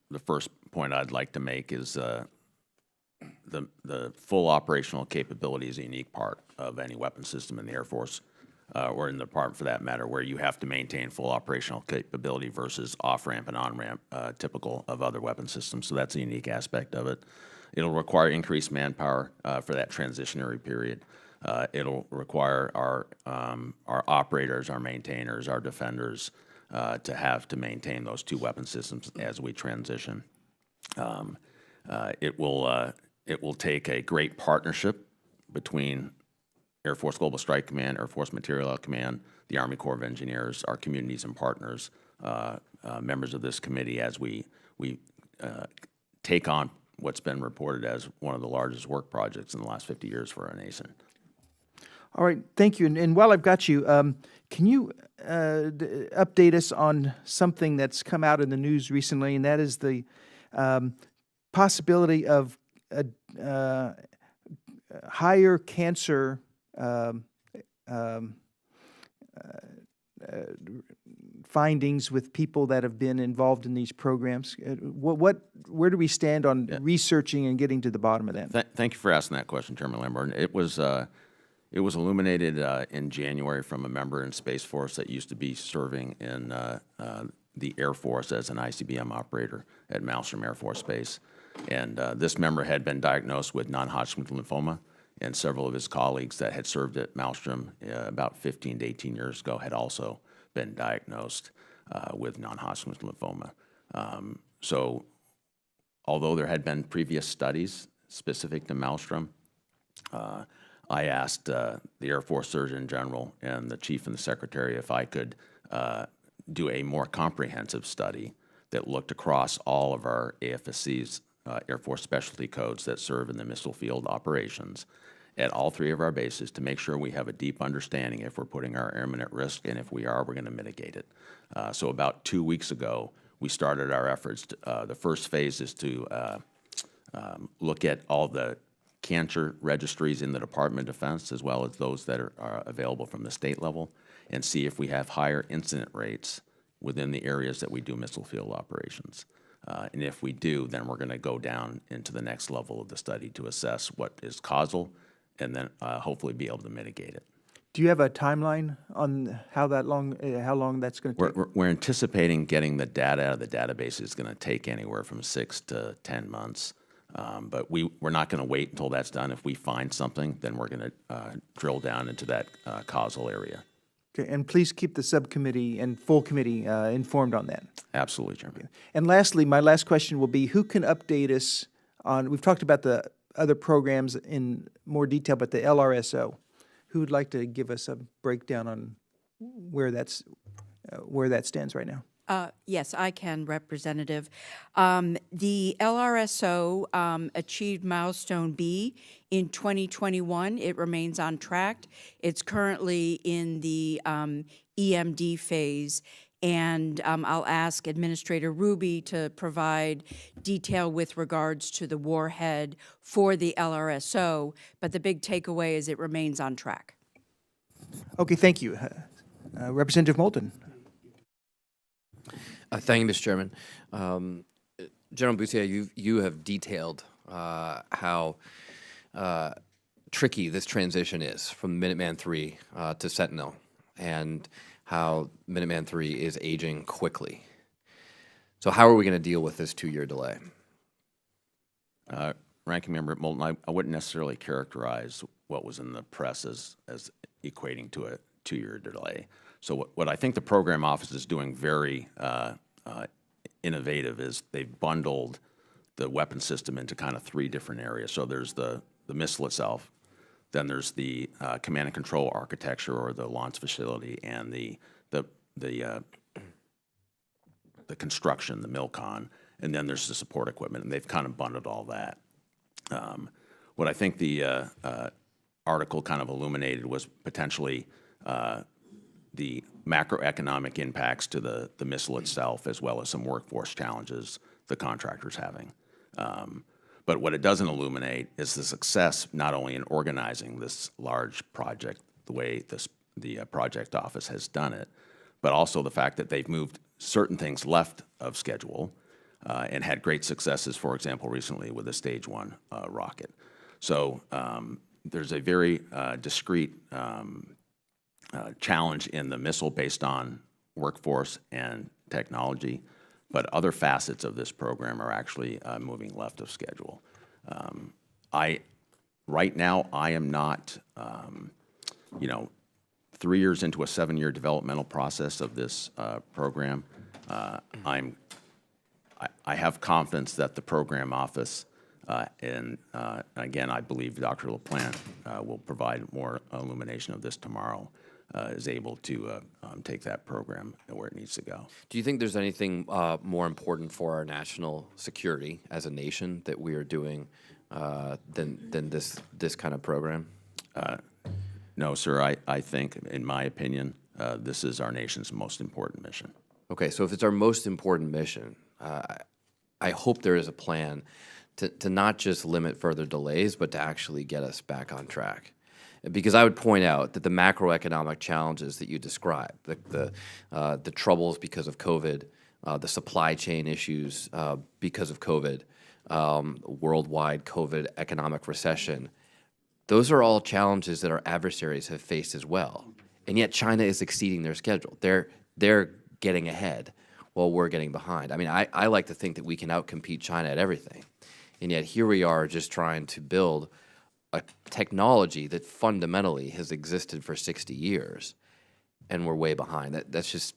The first point I'd like to make is the full operational capability is a unique part of any weapon system in the Air Force, or in the Department for that matter, where you have to maintain full operational capability versus off-ramp and on-ramp, typical of other weapon systems. So that's a unique aspect of it. It'll require increased manpower for that transitionary period. It'll require our operators, our maintainers, our defenders to have to maintain those two weapon systems as we transition. It will take a great partnership between Air Force Global Strike Command, Air Force Materiel Command, the Army Corps of Engineers, our communities and partners, members of this committee, as we take on what's been reported as one of the largest work projects in the last 50 years for our nation. All right, thank you. And while I've got you, can you update us on something that's come out in the news recently, and that is the possibility of higher cancer findings with people that have been involved in these programs. Where do we stand on researching and getting to the bottom of that? Thank you for asking that question, Chairman Lamborn. It was illuminated in January from a member in Space Force that used to be serving in the Air Force as an ICBM operator at Malmstrom Air Force Base. And this member had been diagnosed with non-Hodgkin's lymphoma, and several of his colleagues that had served at Malmstrom about 15 to 18 years ago had also been diagnosed with non-Hodgkin's lymphoma. So although there had been previous studies specific to Malmstrom, I asked the Air Force Surgeon General and the Chief and the Secretary if I could do a more comprehensive study that looked across all of our AFSC's Air Force specialty codes that serve in the missile field operations at all three of our bases to make sure we have a deep understanding if we're putting our airmen at risk, and if we are, we're going to mitigate it. So about 2 weeks ago, we started our efforts. The first phase is to look at all the cancer registries in the Department of Defense, as well as those that are available from the state level, and see if we have higher incident rates within the areas that we do missile field operations. And if we do, then we're going to go down into the next level of the study to assess what is causal, and then hopefully be able to mitigate it. Do you have a timeline on how long that's going to take? We're anticipating getting the data out of the database is going to take anywhere from 6 to 10 months. But we're not going to wait until that's done. If we find something, then we're going to drill down into that causal area. Okay, and please keep the subcommittee and full committee informed on that. Absolutely, Chairman. And lastly, my last question will be, who can update us on, we've talked about the other programs in more detail, but the LRSO, who would like to give us a breakdown on where that stands right now? Yes, I can, Representative. The LRSO achieved milestone B in 2021. It remains on track. It's currently in the EMD phase, and I'll ask Administrator Ruby to provide detail with regards to the warhead for the LRSO, but the big takeaway is it remains on track. Okay, thank you. Representative Moulton. Thank you, Mr. Chairman. General Bussier, you have detailed how tricky this transition is from Minuteman III to Sentinel, and how Minuteman III is aging quickly. So how are we going to deal with this 2-year delay? Ranking Member Moulton, I wouldn't necessarily characterize what was in the press as equating to a 2-year delay. So what I think the program office is doing very innovative is they've bundled the weapon system into kind of 3 different areas. So there's the missile itself, then there's the command and control architecture or the launch facility, and the construction, the MILCON, and then there's the support equipment, and they've kind of bundled all that. What I think the article kind of illuminated was potentially the macroeconomic impacts to the missile itself, as well as some workforce challenges the contractor's having. But what it doesn't illuminate is the success not only in organizing this large project the way the project office has done it, but also the fact that they've moved certain things left of schedule and had great successes, for example, recently with the Stage 1 rocket. So there's a very discrete challenge in the missile based on workforce and technology, but other facets of this program are actually moving left of schedule. Right now, I am not, 3 years into a 7-year developmental process of this program. I have confidence that the program office, and again, I believe Dr. LaPlante will provide more illumination of this tomorrow, is able to take that program where it needs to go. Do you think there's anything more important for our national security as a nation that we are doing than this kind of program? No, sir. I think, in my opinion, this is our nation's most important mission. Okay, so if it's our most important mission, I hope there is a plan to not just limit further delays, but to actually get us back on track. Because I would point out that the macroeconomic challenges that you described, the troubles because of COVID, the supply chain issues because of COVID, worldwide COVID economic recession, those are all challenges that our adversaries have faced as well. And yet China is exceeding their schedule. They're getting ahead while we're getting behind. I mean, I like to think that we can outcompete China at everything. And yet here we are just trying to build a technology that fundamentally has existed for 60 years, and we're way behind. That's just,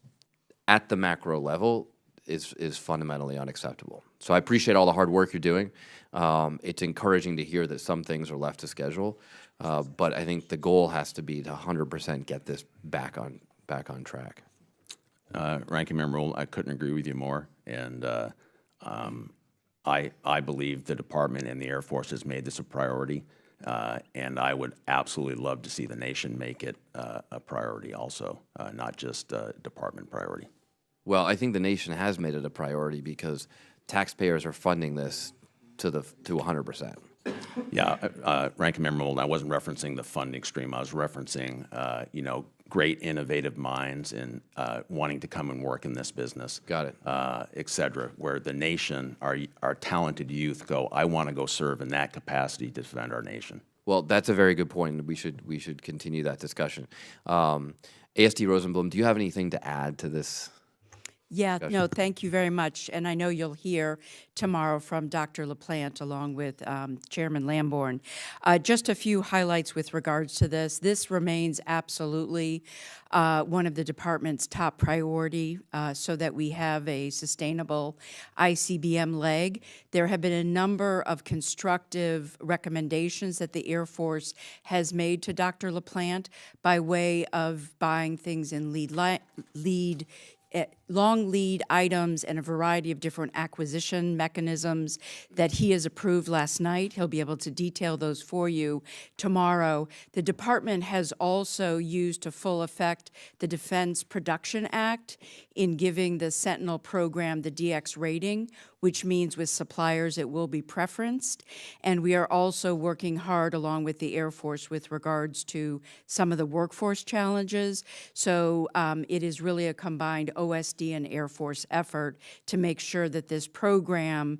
at the macro level, is fundamentally unacceptable. So I appreciate all the hard work you're doing. It's encouraging to hear that some things are left to schedule, but I think the goal has to be to 100% get this back on track. Ranking Member Moulton, I couldn't agree with you more, and I believe the Department and the Air Force has made this a priority. And I would absolutely love to see the nation make it a priority also, not just a department priority. Well, I think the nation has made it a priority because taxpayers are funding this to 100%. Yeah, Ranking Member Moulton, I wasn't referencing the funding stream. I was referencing, great innovative minds and wanting to come and work in this business. Got it. Et cetera, where the nation, our talented youth go, I want to go serve in that capacity to defend our nation. Well, that's a very good point. We should continue that discussion. ASD Rosenblum, do you have anything to add to this? Yeah, no, thank you very much. And I know you'll hear tomorrow from Dr. LaPlante along with Chairman Lambourne. Just a few highlights with regards to this. This remains absolutely one of the department's top priority so that we have a sustainable ICBM leg. There have been a number of constructive recommendations that the Air Force has made to Dr. LaPlante by way of buying things in long lead items and a variety of different acquisition mechanisms that he has approved last night. He'll be able to detail those for you tomorrow. The department has also used to full effect the Defense Production Act in giving the Sentinel program the DX rating, which means with suppliers it will be preferenced. And we are also working hard along with the Air Force with regards to some of the workforce challenges. So it is really a combined OSD and Air Force effort to make sure that this program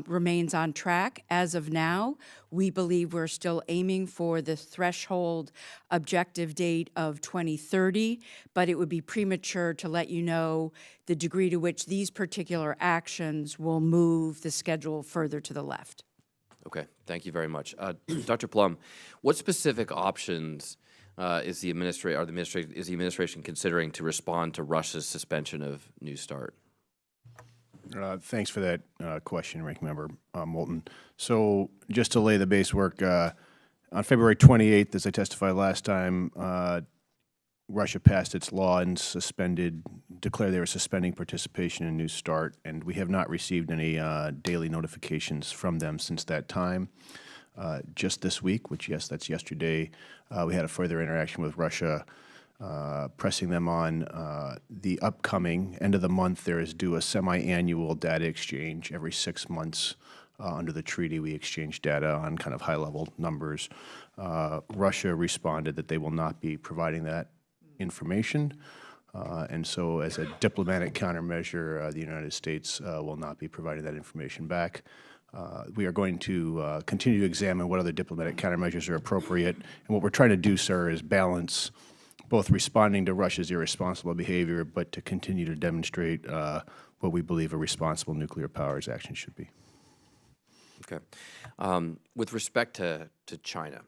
remains on track. As of now, we believe we're still aiming for the threshold objective date of 2030, but it would be premature to let you know the degree to which these particular actions will move the schedule further to the left. Okay, thank you very much. Dr. Plum, what specific options is the administration considering to respond to Russia's suspension of New START? Thanks for that question, Ranking Member Moulton. So just to lay the base work, on February 28th, as I testified last time, Russia passed its law and declared they were suspending participation in New START, and we have not received any daily notifications from them since that time. Just this week, which, yes, that's yesterday, we had a further interaction with Russia, pressing them on the upcoming end of the month. There is due a semi-annual data exchange every 6 months. Under the treaty, we exchange data on kind of high-level numbers. Russia responded that they will not be providing that information, and so as a diplomatic countermeasure, the United States will not be providing that information back. We are going to continue to examine what other diplomatic countermeasures are appropriate, and what we're trying to do, sir, is balance both responding to Russia's irresponsible behavior, but to continue to demonstrate what we believe a responsible nuclear powers action should be. Okay. With respect to China,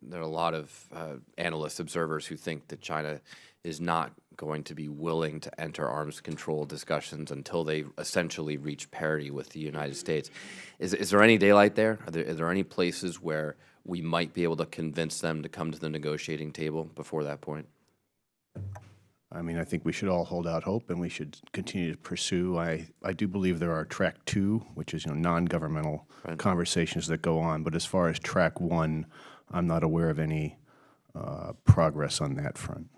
there are a lot of analysts, observers who think that China is not going to be willing to enter arms control discussions until they essentially reach parity with the United States. Is there any daylight there? Are there any places where we might be able to convince them to come to the negotiating table before that point? I mean, I think we should all hold out hope, and we should continue to pursue. I do believe there are track 2, which is non-governmental conversations that go on. But as far as track 1, I'm not aware of any progress on that front.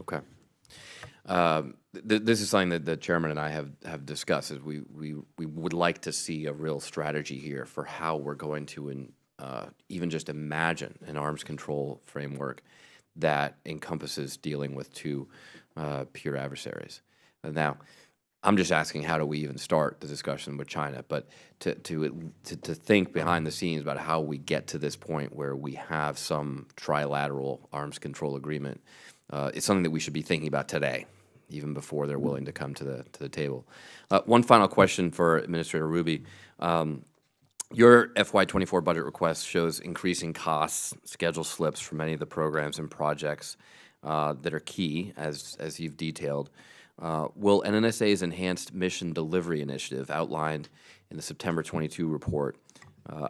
Okay. This is something that the chairman and I have discussed. Is we would like to see a real strategy here for how we're going to even just imagine an arms control framework that encompasses dealing with two peer adversaries. Now, I'm just asking, how do we even start the discussion with China? But to think behind the scenes about how we get to this point where we have some trilateral arms control agreement is something that we should be thinking about today, even before they're willing to come to the table. One final question for Administrator Ruby. Your FY24 budget request shows increasing costs, schedule slips for many of the programs and projects that are key, as you've detailed. Will NNSA's Enhanced Mission Delivery Initiative, outlined in the September 22 report,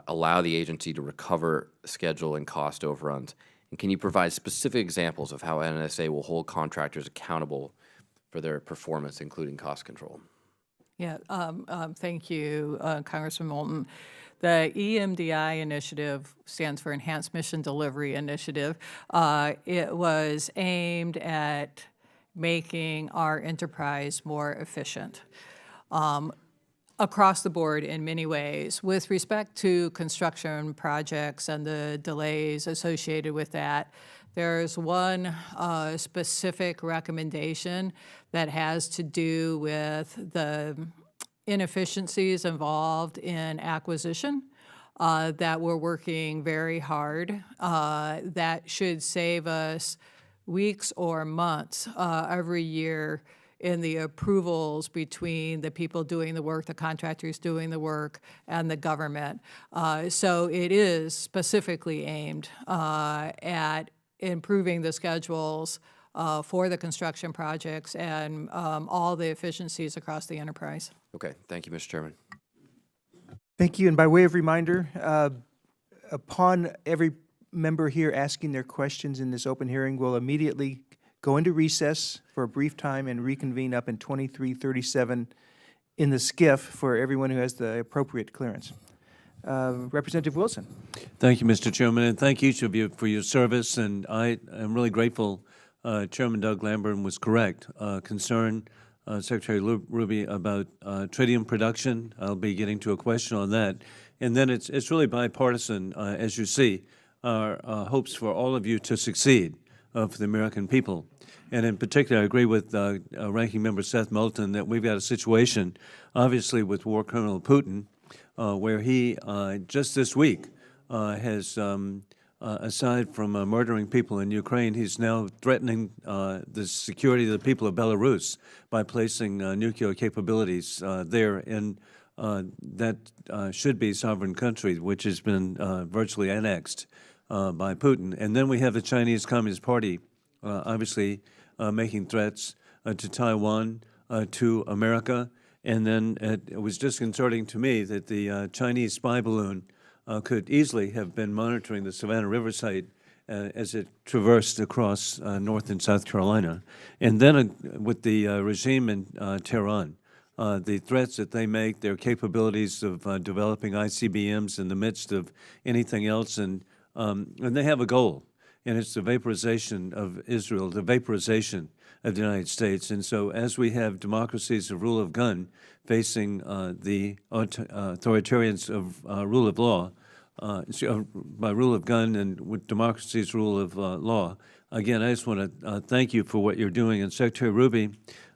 allow the agency to recover schedule and cost overruns? And can you provide specific examples of how NNSA will hold contractors accountable for their performance, including cost control? Yeah, thank you, Congressman Moulton. The EMDI initiative stands for Enhanced Mission Delivery Initiative. It was aimed at making our enterprise more efficient across the board in many ways. With respect to construction projects and the delays associated with that, there's one specific recommendation that has to do with the inefficiencies involved in acquisition that we're working very hard. That should save us weeks or months every year in the approvals between the people doing the work, the contractors doing the work, and the government. So it is specifically aimed at improving the schedules for the construction projects and all the efficiencies across the enterprise. Okay, thank you, Mr. Chairman. Thank you. And by way of reminder, upon every member here asking their questions in this open hearing, we'll immediately go into recess for a brief time and reconvene up in 2337 in the skiff for everyone who has the appropriate clearance. Representative Wilson. Thank you, Mr. Chairman, and thank each of you for your service. And I am really grateful Chairman Doug Lamborn was correct. Concern Secretary Ruby about tritium production. I'll be getting to a question on that. And then it's really bipartisan, as you see, our hopes for all of you to succeed for the American people. And in particular, I agree with Ranking Member Seth Moulton that we've got a situation, obviously, with war criminal Putin, where he just this week has, aside from murdering people in Ukraine, he's now threatening the security of the people of Belarus by placing nuclear capabilities there in that should be sovereign country, which has been virtually annexed by Putin. And then we have the Chinese Communist Party, obviously making threats to Taiwan, to America. And then it was disconcerting to me that the Chinese spy balloon could easily have been monitoring the Savannah River site as it traversed across North and South Carolina. And then with the regime in Tehran, the threats that they make, their capabilities of developing ICBMs in the midst of anything else, and they have a goal, and it's the vaporization of Israel, the vaporization of the United States. And so as we have democracies of rule of gun facing the authoritarians of rule of law, by rule of gun and with democracy's rule of law. Again, I just want to thank you for what you're doing. And Secretary Ruby,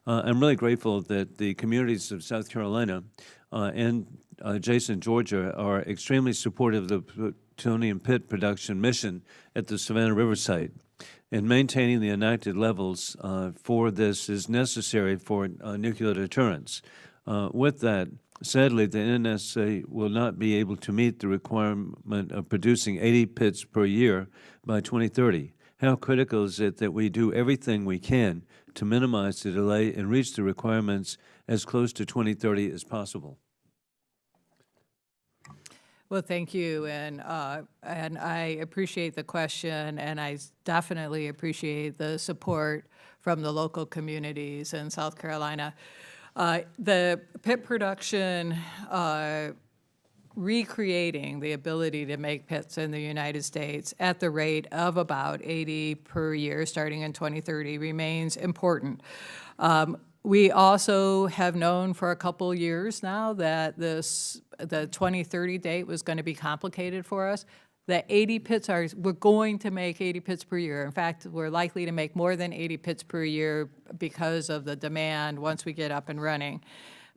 I'm really grateful that the communities of South Carolina and adjacent Georgia are extremely supportive of the plutonium pit production mission at the Savannah River site. And maintaining the enacted levels for this is necessary for nuclear deterrence. With that, sadly, the NNSA will not be able to meet the requirement of producing 80 pits per year by 2030. How critical is it that we do everything we can to minimize the delay and reach the requirements as close to 2030 as possible? Well, thank you, and I appreciate the question, and I definitely appreciate the support from the local communities in South Carolina. The pit production, recreating the ability to make pits in the United States at the rate of about 80 per year starting in 2030 remains important. We also have known for a couple years now that the 2030 date was going to be complicated for us. The 80 pits we're going to make 80 pits per year. In fact, we're likely to make more than 80 pits per year because of the demand once we get up and running.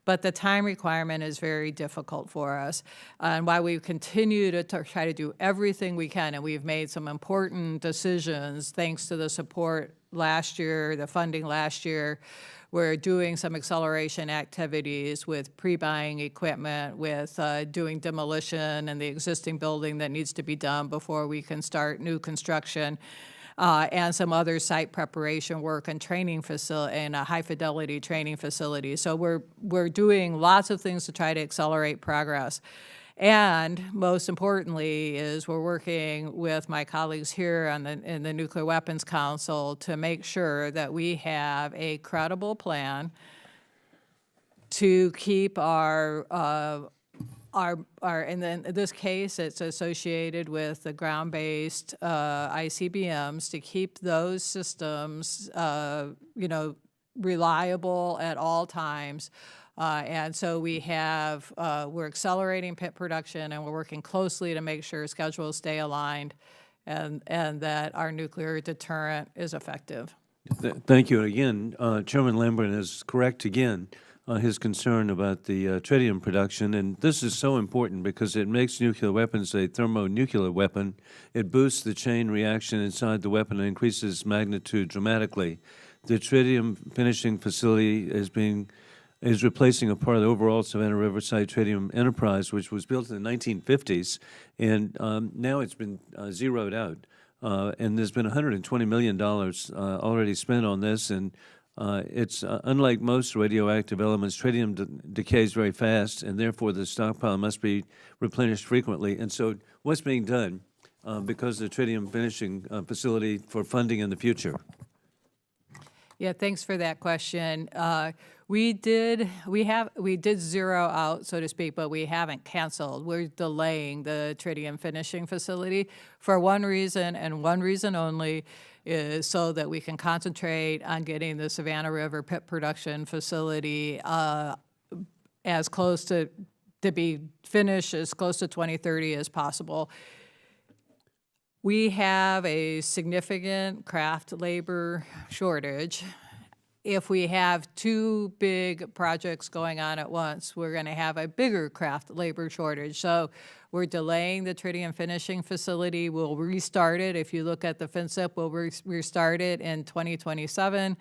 But the time requirement is very difficult for us. And while we continue to try to do everything we can, and we've made some important decisions thanks to the support last year, the funding last year, we're doing some acceleration activities with pre-buying equipment, with doing demolition in the existing building that needs to be done before we can start new construction, and some other site preparation work and training facility and a high-fidelity training facility. So we're doing lots of things to try to accelerate progress. And most importantly is we're working with my colleagues here in the Nuclear Weapons Council to make sure that we have a credible plan to keep our and then in this case, it's associated with the ground-based ICBMs to keep those systems, reliable at all times. And so we have, we're accelerating pit production, and we're working closely to make sure schedules stay aligned and that our nuclear deterrent is effective. Thank you. Again, Chairman Lamborn is correct again on his concern about the tritium production. And this is so important because it makes nuclear weapons a thermonuclear weapon. It boosts the chain reaction inside the weapon and increases magnitude dramatically. The tritium finishing facility is replacing a part of the overall Savannah River site tritium enterprise, which was built in the 1950s, and now it's been zeroed out. And there's been $120 million already spent on this, and it's unlike most radioactive elements, tritium decays very fast, and therefore the stockpile must be replenished frequently. And so what's being done because of the tritium finishing facility for funding in the future? Yeah, thanks for that question. We did zero out, so to speak, but we haven't canceled. We're delaying the tritium finishing facility for one reason and one reason only, is so that we can concentrate on getting the Savannah River pit production facility as close to be finished as close to 2030 as possible. We have a significant craft labor shortage. If we have two big projects going on at once, we're going to have a bigger craft labor shortage. So we're delaying the tritium finishing facility. We'll restart it. If you look at the FinCEP, we'll restart it in 2027,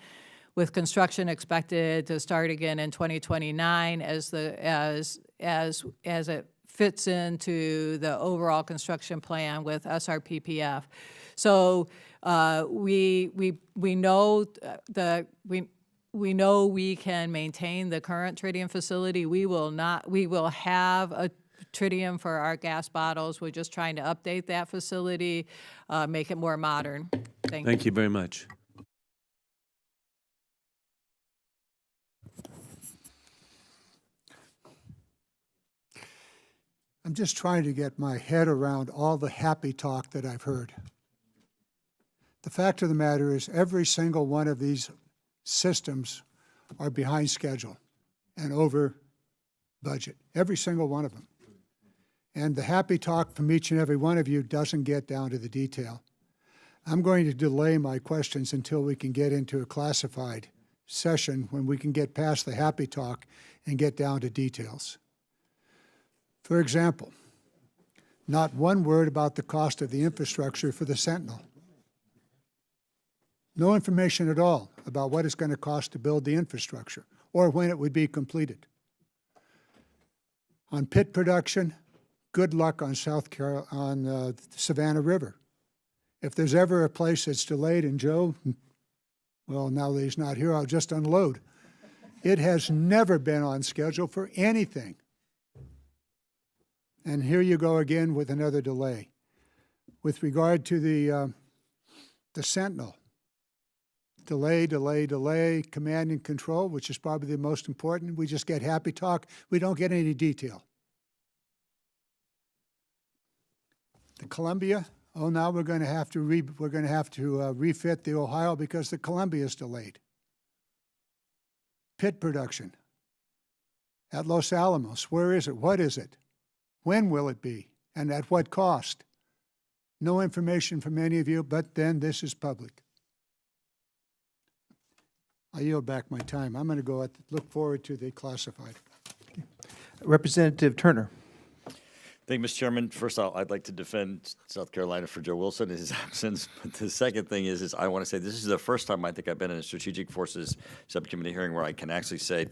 with construction expected to start again in 2029 as as it fits into the overall construction plan with SRPPF. So we know we know we can maintain the current tritium facility. We will have a tritium for our gas bottles. We're just trying to update that facility, make it more modern. Thank you. Thank you very much. I'm just trying to get my head around all the happy talk that I've heard. The fact of the matter is every single one of these systems are behind schedule and over budget, every single one of them. And the happy talk from each and every one of you doesn't get down to the detail. I'm going to delay my questions until we can get into a classified session when we can get past the happy talk and get down to details. For example, not one word about the cost of the infrastructure for the Sentinel. No information at all about what it's going to cost to build the infrastructure or when it would be completed. On pit production, good luck on the Savannah River. If there's ever a place that's delayed, and Joe, well, now that he's not here, I'll just unload. It has never been on schedule for anything. And here you go again with another delay. With regard to the Sentinel, delay, command and control, which is probably the most important. We just get happy talk. We don't get any detail. The Columbia, oh, now we're going to have to refit the Ohio because the Columbia is delayed. Pit production at Los Alamos, where is it? What is it? When will it be? And at what cost? No information from any of you, but then this is public. I yield back my time. I'm going to look forward to the classified. Representative Turner. Thank you, Mr. Chairman. First off, I'd like to defend South Carolina for Joe Wilson in his absence. But the second thing is I want to say this is the first time I think I've been in a Strategic Forces Subcommittee hearing where I can actually say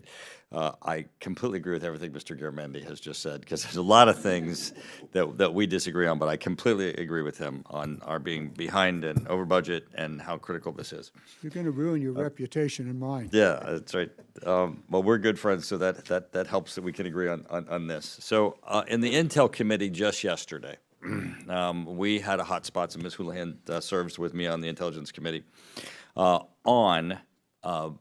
I completely agree with everything Mr. Garamendi has just said, because there's a lot of things that we disagree on, but I completely agree with him on our being behind and over budget and how critical this is. You're going to ruin your reputation and mine. Yeah, that's right. Well, we're good friends, so that helps that we can agree on this. So in the Intel Committee just yesterday, we had a hot spot, and Ms. Houlihan serves with me on the Intelligence Committee, on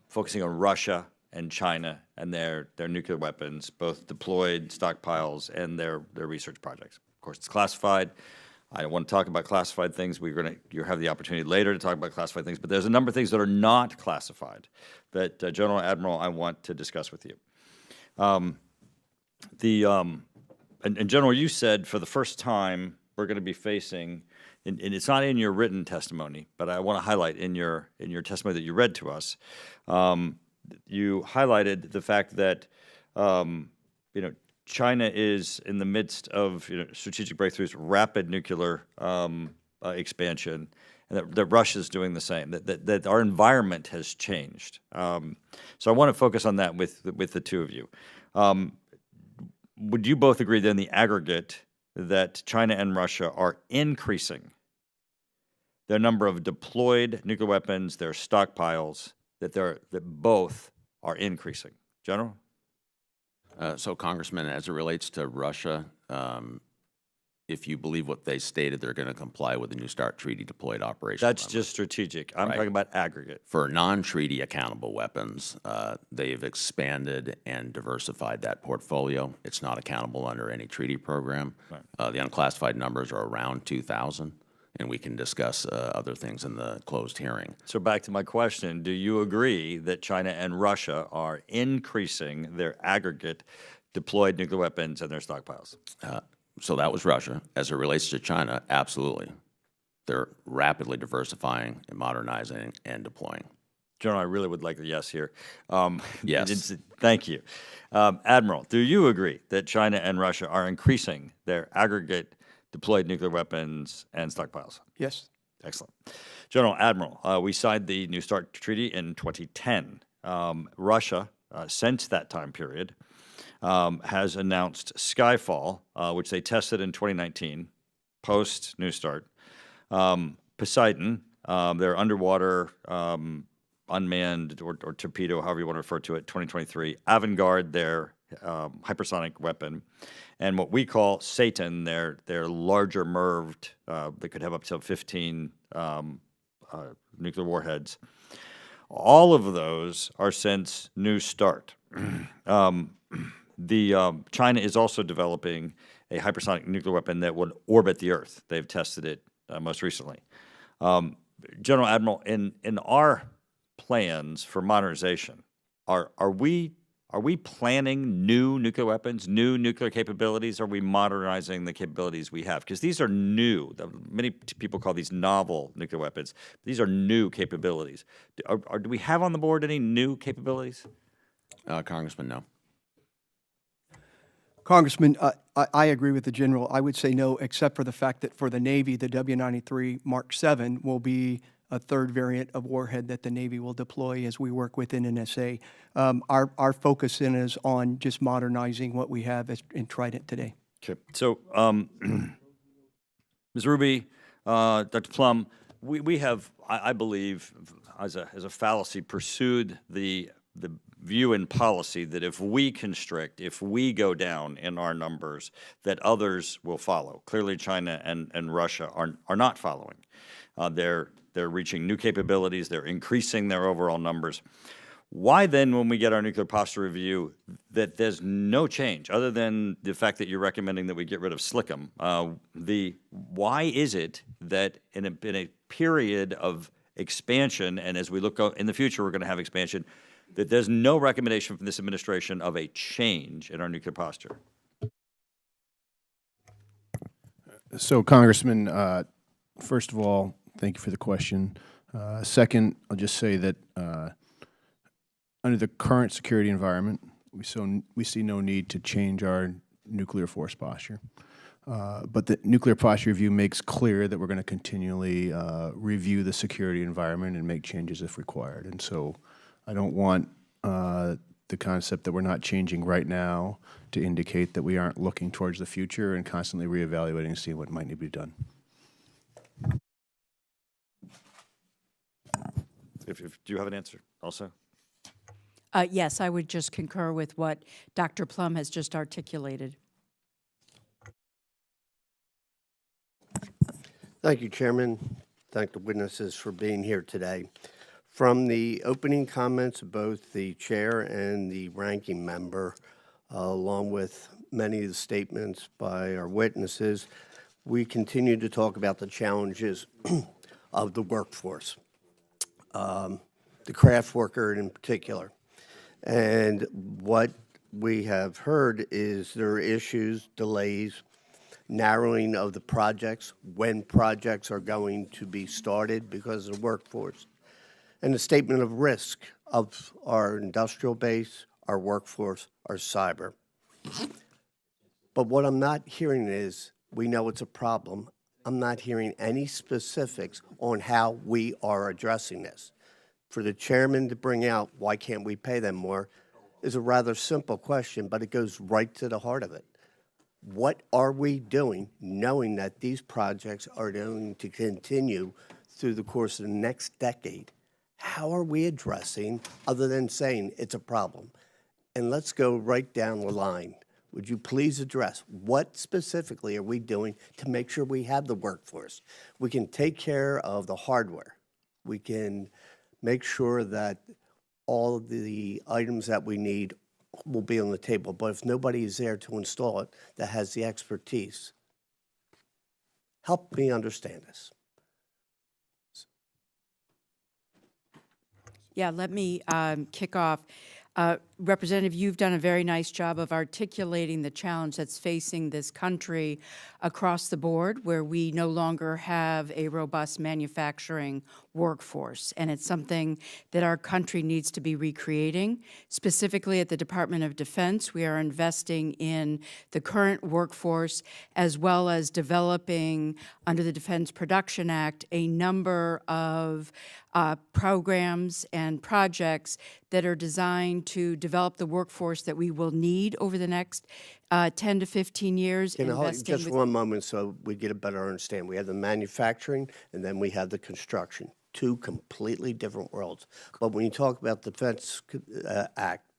focusing on Russia and China and their nuclear weapons, both deployed stockpiles and their research projects. Of course, it's classified. I don't want to talk about classified things. You have the opportunity later to talk about classified things, but there's a number of things that are not classified that, General Admiral, I want to discuss with you. And General, you said for the first time we're going to be facing, and it's not in your written testimony, but I want to highlight in your testimony that you read to us, you highlighted the fact that China is in the midst of strategic breakthroughs, rapid nuclear expansion, and that Russia is doing the same. That our environment has changed. So I want to focus on that with the two of you. Would you both agree then, the aggregate, that China and Russia are increasing their number of deployed nuclear weapons, their stockpiles, that both are increasing? General? So, Congressman, as it relates to Russia, if you believe what they stated, they're going to comply with the New START treaty deployed operations. That's just strategic. I'm talking about aggregate. For non-treaty accountable weapons, they've expanded and diversified that portfolio. It's not accountable under any treaty program. Right. The unclassified numbers are around 2,000, and we can discuss other things in the closed hearing. So back to my question, do you agree that China and Russia are increasing their aggregate deployed nuclear weapons and their stockpiles? So that was Russia. As it relates to China, absolutely. They're rapidly diversifying and modernizing and deploying. General, I really would like a yes here. Yes. Thank you. Admiral, do you agree that China and Russia are increasing their aggregate deployed nuclear weapons and stockpiles? Yes. Excellent. General Admiral, we signed the New START treaty in 2010. Russia, since that time period, has announced Skyfall, which they tested in 2019, post New Start. Poseidon, their underwater unmanned or torpedo, however you want to refer to it, 2023. Avangard, their hypersonic weapon. And what we call Satan, their larger MIRV that could have up to 15 nuclear warheads. All of those are since New Start. China is also developing a hypersonic nuclear weapon that would orbit the Earth. They've tested it most recently. General Admiral, in our plans for modernization, are we planning new nuclear weapons, new nuclear capabilities? Are we modernizing the capabilities we have? Because these are new. Many people call these novel nuclear weapons. These are new capabilities. Do we have on the board any new capabilities? Congressman, no. Congressman, I agree with the general. I would say no, except for the fact that for the Navy, the W-93 Mark 7 will be a third variant of warhead that the Navy will deploy as we work with NNSA. Our focus then is on just modernizing what we have in Trident today. Okay. So, Ms. Ruby, Dr. Plum, we have, I believe, as a fallacy, pursued the view in policy that if we constrict, if we go down in our numbers, that others will follow. Clearly, China and Russia are not following. They're reaching new capabilities. They're increasing their overall numbers. Why then, when we get our nuclear posture review, that there's no change other than the fact that you're recommending that we get rid of SLCM? Why is it that in a period of expansion, and as we look in the future, we're going to have expansion, that there's no recommendation from this administration of a change in our nuclear posture? So, Congressman, first of all, thank you for the question. Second, I'll just say that under the current security environment, we see no need to change our nuclear force posture. But the nuclear posture review makes clear that we're going to continually review the security environment and make changes if required. And so I don't want the concept that we're not changing right now to indicate that we aren't looking towards the future and constantly reevaluating and seeing what might need to be done. Do you have an answer also? Yes, I would just concur with what Dr. Plum has just articulated. Thank you, Chairman. Thank the witnesses for being here today. From the opening comments of both the chair and the ranking member, along with many of the statements by our witnesses, we continue to talk about the challenges of the workforce, the craft worker in particular. And what we have heard is there are issues, delays, narrowing of the projects, when projects are going to be started because of the workforce, and a statement of risk of our industrial base, our workforce, our cyber. But what I'm not hearing is, we know it's a problem. I'm not hearing any specifics on how we are addressing this. For the chairman to bring out, why can't we pay them more, is a rather simple question, but it goes right to the heart of it. What are we doing knowing that these projects are going to continue through the course of the next decade? How are we addressing, other than saying it's a problem? And let's go right down the line. Would you please address what specifically are we doing to make sure we have the workforce? We can take care of the hardware. We can make sure that all of the items that we need will be on the table. But if nobody is there to install it that has the expertise, help me understand this. Yeah, let me kick off. Representative, you've done a very nice job of articulating the challenge that's facing this country across the board, where we no longer have a robust manufacturing workforce, and it's something that our country needs to be recreating. Specifically at the Department of Defense, we are investing in the current workforce as well as developing, under the Defense Production Act, a number of programs and projects that are designed to develop the workforce that we will need over the next 10 to 15 years. Can I hold you investing just with- one moment so we get a better understanding? We have the manufacturing and then we have the construction, two completely different worlds. But when you talk about Defense Act,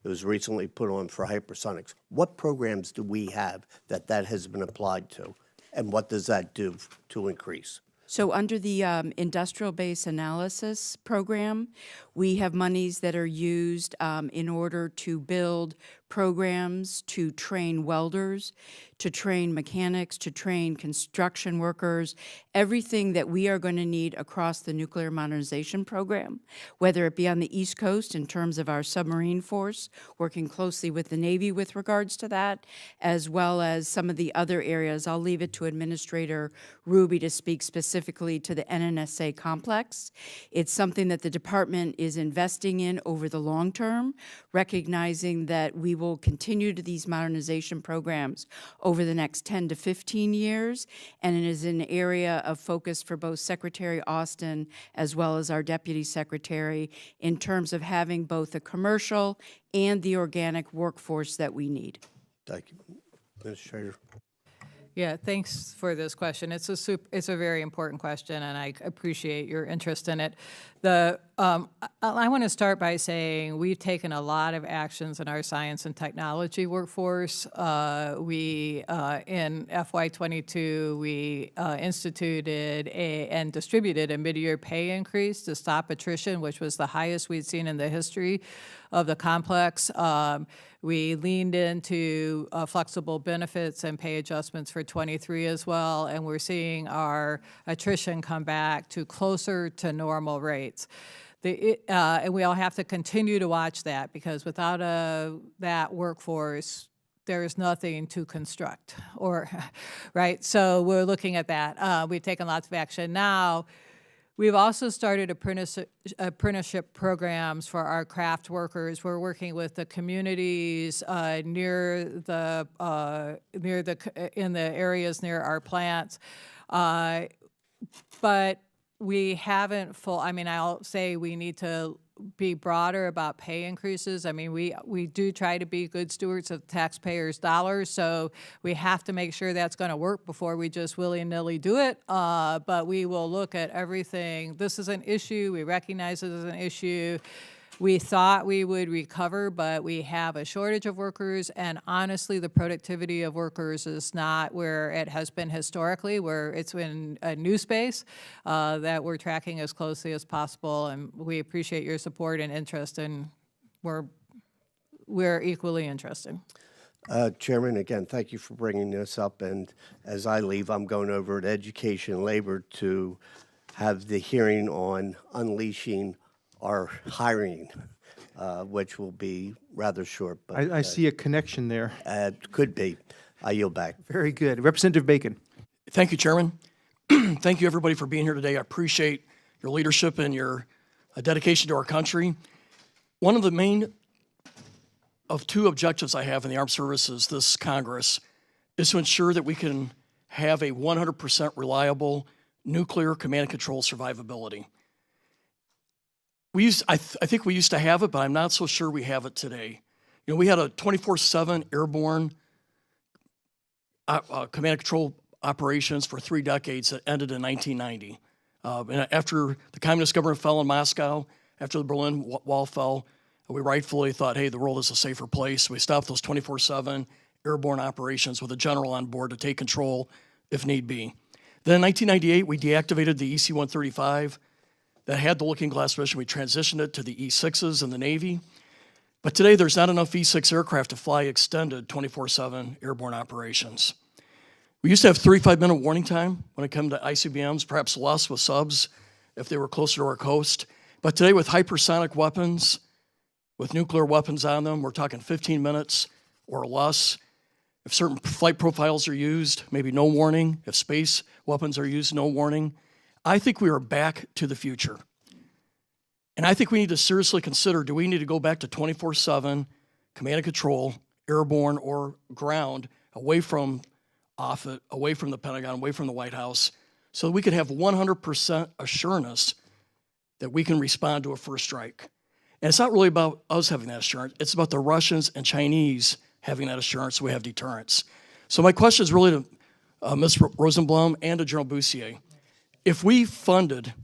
it was recently put on for hypersonics. What programs do we have that has been applied to? And what does that do to increase? So under the industrial base analysis program, we have monies that are used in order to build programs to train welders, to train mechanics, to train construction workers, everything that we are going to need across the nuclear modernization program, whether it be on the East Coast in terms of our submarine force, working closely with the Navy with regards to that, as well as some of the other areas. I'll leave it to Administrator Ruby to speak specifically to the NNSA complex. It's something that the department is investing in over the long term, recognizing that we will continue to these modernization programs over the next 10 to 15 years, and it is an area of focus for both Secretary Austin as well as our Deputy Secretary in terms of having both the commercial and the organic workforce that we need. Thank you. Administrator. Yeah, thanks for this question. It's a very important question, and I appreciate your interest in it. I want to start by saying we've taken a lot of actions in our science and technology workforce. In FY22, we instituted and distributed a mid-year pay increase to stop attrition, which was the highest we'd seen in the history of the complex. We leaned into flexible benefits and pay adjustments for 23 as well, and we're seeing our attrition come back to closer to normal rates. And we all have to continue to watch that, because without that workforce, there is nothing to construct, right? So we're looking at that. We've taken lots of action. Now, we've also started apprenticeship programs for our craft workers. We're working with the communities in the areas near our plants, but we haven't I'll say we need to be broader about pay increases. I mean, we do try to be good stewards of taxpayers' dollars, so we have to make sure that's going to work before we just willy-nilly do it. But we will look at everything. This is an issue. We recognize it as an issue. We thought we would recover, but we have a shortage of workers, and honestly, the productivity of workers is not where it has been historically, where it's in a new space that we're tracking as closely as possible, and we appreciate your support and interest, and we're equally interested. Chairman, again, thank you for bringing this up, and as I leave, I'm going over to Education and Labor to have the hearing on unleashing our hiring, which will be rather short. But I see a connection there. Could be. I yield back. Very good. Representative Bacon. Thank you, Chairman. Thank you, everybody, for being here today. I appreciate your leadership and your dedication to our country. One of the main of two objectives I have in the Armed Services this Congress is to ensure that we can have a 100% reliable nuclear command and control survivability. I think we used to have it, but I'm not so sure we have it today. You know, we had a 24/7 airborne command and control operations for 3 decades that ended in 1990. And after the communist government fell in Moscow, after the Berlin Wall fell, we rightfully thought, hey, the world is a safer place. We stopped those 24/7 airborne operations with a general on board to take control if need be. Then in 1998, we deactivated the EC-135 that had the looking glass mission. We transitioned it to the E-6s in the Navy. But today, there's not enough E-6 aircraft to fly extended 24/7 airborne operations. We used to have 35-minute warning time when it came to ICBMs, perhaps less with subs if they were closer to our coast. But today, with hypersonic weapons, with nuclear weapons on them, we're talking 15 minutes or less. If certain flight profiles are used, maybe no warning. If space weapons are used, no warning. I think we are back to the future. And I think we need to seriously consider, do we need to go back to 24/7 command and control, airborne or ground, away from Offutt, away from the Pentagon, away from the White House, so that we could have 100% assurance that we can respond to a first strike. And it's not really about us having that assurance. It's about the Russians and Chinese having that assurance so we have deterrence. So my question is really to Ms. Rosenblum and to General Bussier. If we funded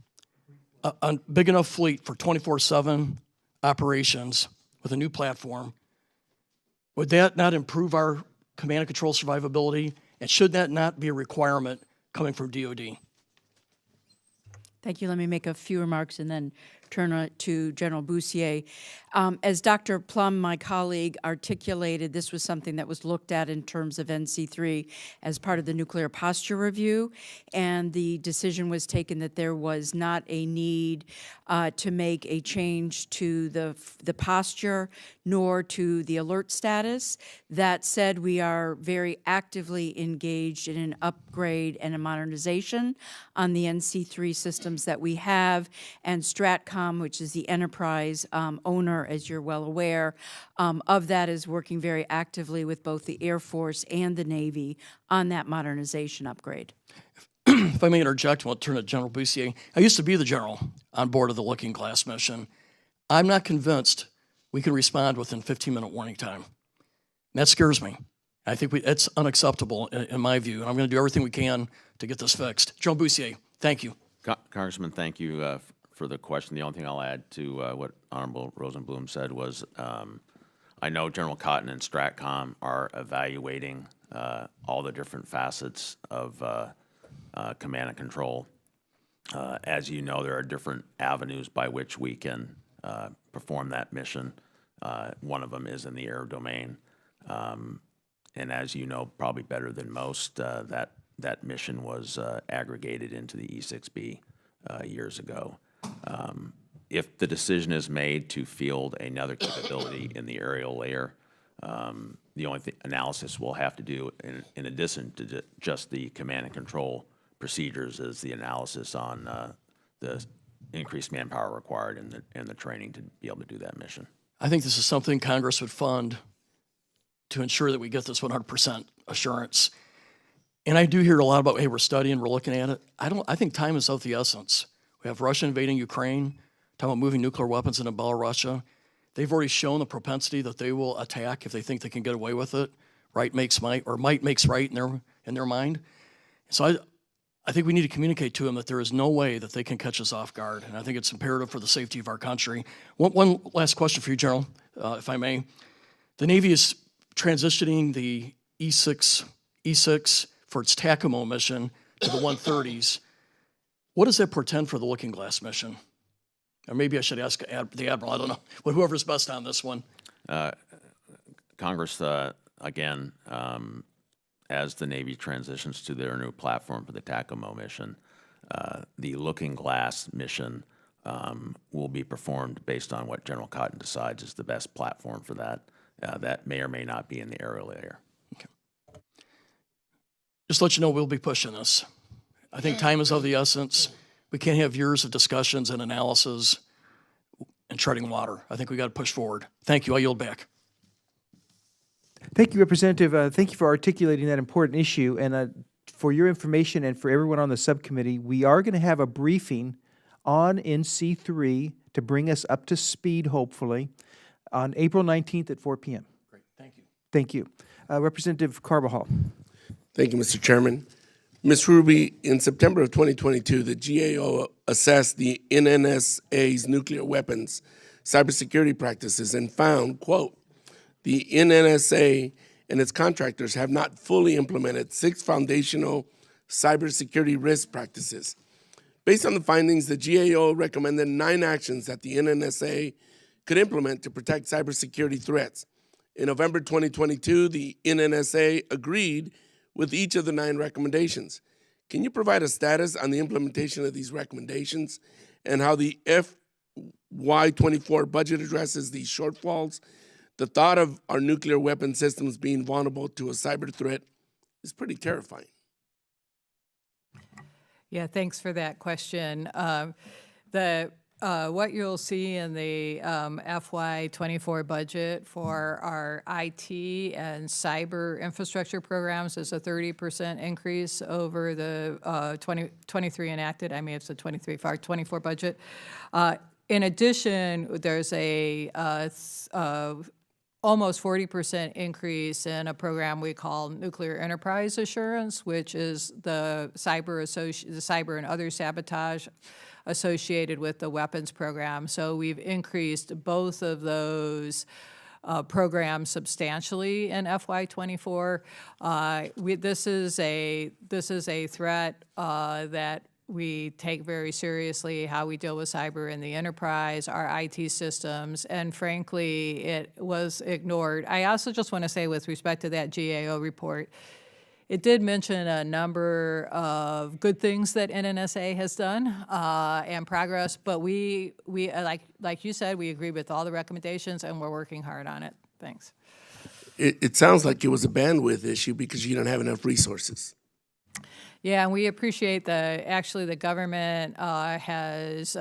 a big enough fleet for 24/7 operations with a new platform, would that not improve our command and control survivability? And should that not be a requirement coming from DOD? Thank you. Let me make a few remarks and then turn it to General Bussier. As Dr. Plum, my colleague, articulated, this was something that was looked at in terms of NC3 as part of the nuclear posture review, and the decision was taken that there was not a need to make a change to the posture nor to the alert status. That said, we are very actively engaged in an upgrade and a modernization on the NC3 systems that we have, and Stratcom, which is the enterprise owner, as you're well aware, of that, is working very actively with both the Air Force and the Navy on that modernization upgrade. If I may interject, I'll turn to General Bussier. I used to be the general on board of the Looking Glass mission. I'm not convinced we can respond within 15-minute warning time. That scares me. I think it's unacceptable in my view, and I'm going to do everything we can to get this fixed. General Bussier, thank you. Congressman, thank you for the question. The only thing I'll add to what Honorable Rosenblum said was I know General Cotton and Stratcom are evaluating all the different facets of command and control. As you know, there are different avenues by which we can perform that mission. One of them is in the air domain. And as you know, probably better than most, that mission was aggregated into the E6B years ago. If the decision is made to field another capability in the aerial layer, the only analysis we'll have to do, in addition to just the command and control procedures, is the analysis on the increased manpower required and the training to be able to do that mission. I think this is something Congress would fund to ensure that we get this 100% assurance. And I do hear a lot about, hey, we're studying, we're looking at it. I think time is of the essence. We have Russia invading Ukraine, talking about moving nuclear weapons into Belarus. They've already shown the propensity that they will attack if they think they can get away with it. Right makes might, or might makes right in their mind. So I think we need to communicate to them that there is no way that they can catch us off guard, and I think it's imperative for the safety of our country. One last question for you, General, if I may. The Navy is transitioning the E6 for its TACAMO mission to the 130s. What does that portend for the Looking Glass mission? Or maybe I should ask the Admiral, I don't know, but whoever's best on this one. Congress, again, as the Navy transitions to their new platform for the TACAMO mission, the Looking Glass mission will be performed based on what General Cotton decides is the best platform for that. That may or may not be in the aerial layer. Okay. Just to let you know, we'll be pushing this. I think time is of the essence. We can't have years of discussions and analysis and treading water. I think we got to push forward. Thank you. I yield back. Thank you, Representative. Thank you for articulating that important issue. And for your information and for everyone on the subcommittee, we are going to have a briefing on NC3 to bring us up to speed, hopefully, on April 19th at 4 p.m. Great. Thank you. Thank you. Representative Carbajal. Thank you, Mr. Chairman. Ms. Ruby, in September of 2022, the GAO assessed the NNSA's nuclear weapons cybersecurity practices and found, quote, the NNSA and its contractors have not fully implemented 6 foundational cybersecurity risk practices. Based on the findings, the GAO recommended 9 actions that the NNSA could implement to protect cybersecurity threats. In November 2022, the NNSA agreed with each of the 9 recommendations. Can you provide a status on the implementation of these recommendations and how the FY24 budget addresses these shortfalls? The thought of our nuclear weapon systems being vulnerable to a cyber threat is pretty terrifying. Yeah, thanks for that question. What you'll see in the FY24 budget for our IT and cyber infrastructure programs is a 30% increase over the 23 enacted. I may have said 23 for our 24 budget. In addition, there's a almost 40% increase in a program we call Nuclear Enterprise Assurance, which is the cyber and other sabotage associated with the weapons program. So we've increased both of those programs substantially in FY24. This is a threat that we take very seriously, how we deal with cyber in the enterprise, our IT systems, and frankly, it was ignored. I also just want to say with respect to that GAO report, it did mention a number of good things that NNSA has done and progress, but we like you said, we agree with all the recommendations and we're working hard on it. Thanks. It sounds like it was a bandwidth issue because you don't have enough resources. Yeah, and we appreciate the government has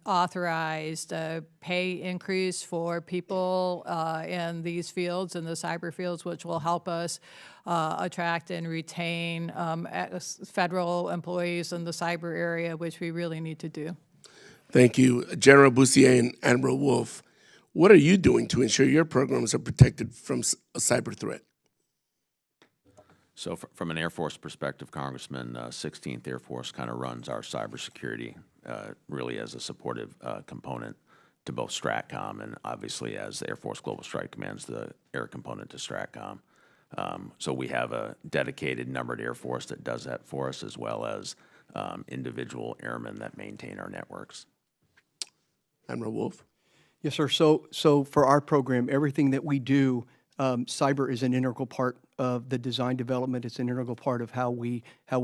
authorized a pay increase for people in these fields, in the cyber fields, which will help us attract and retain federal employees in the cyber area, which we really need to do. Thank you. General Bussier and Admiral Wolf, what are you doing to ensure your programs are protected from a cyber threat? So from an Air Force perspective, Congressman, 16th Air Force kind of runs our cybersecurity really as a supportive component to both STRATCOM and obviously as the Air Force Global Strike Command's the air component to STRATCOM. So we have a dedicated numbered Air Force that does that for us, as well as individual airmen that maintain our networks. Admiral Wolf? Yes, sir. So for our program, everything that we do, cyber is an integral part of the design development. It's an integral part of how we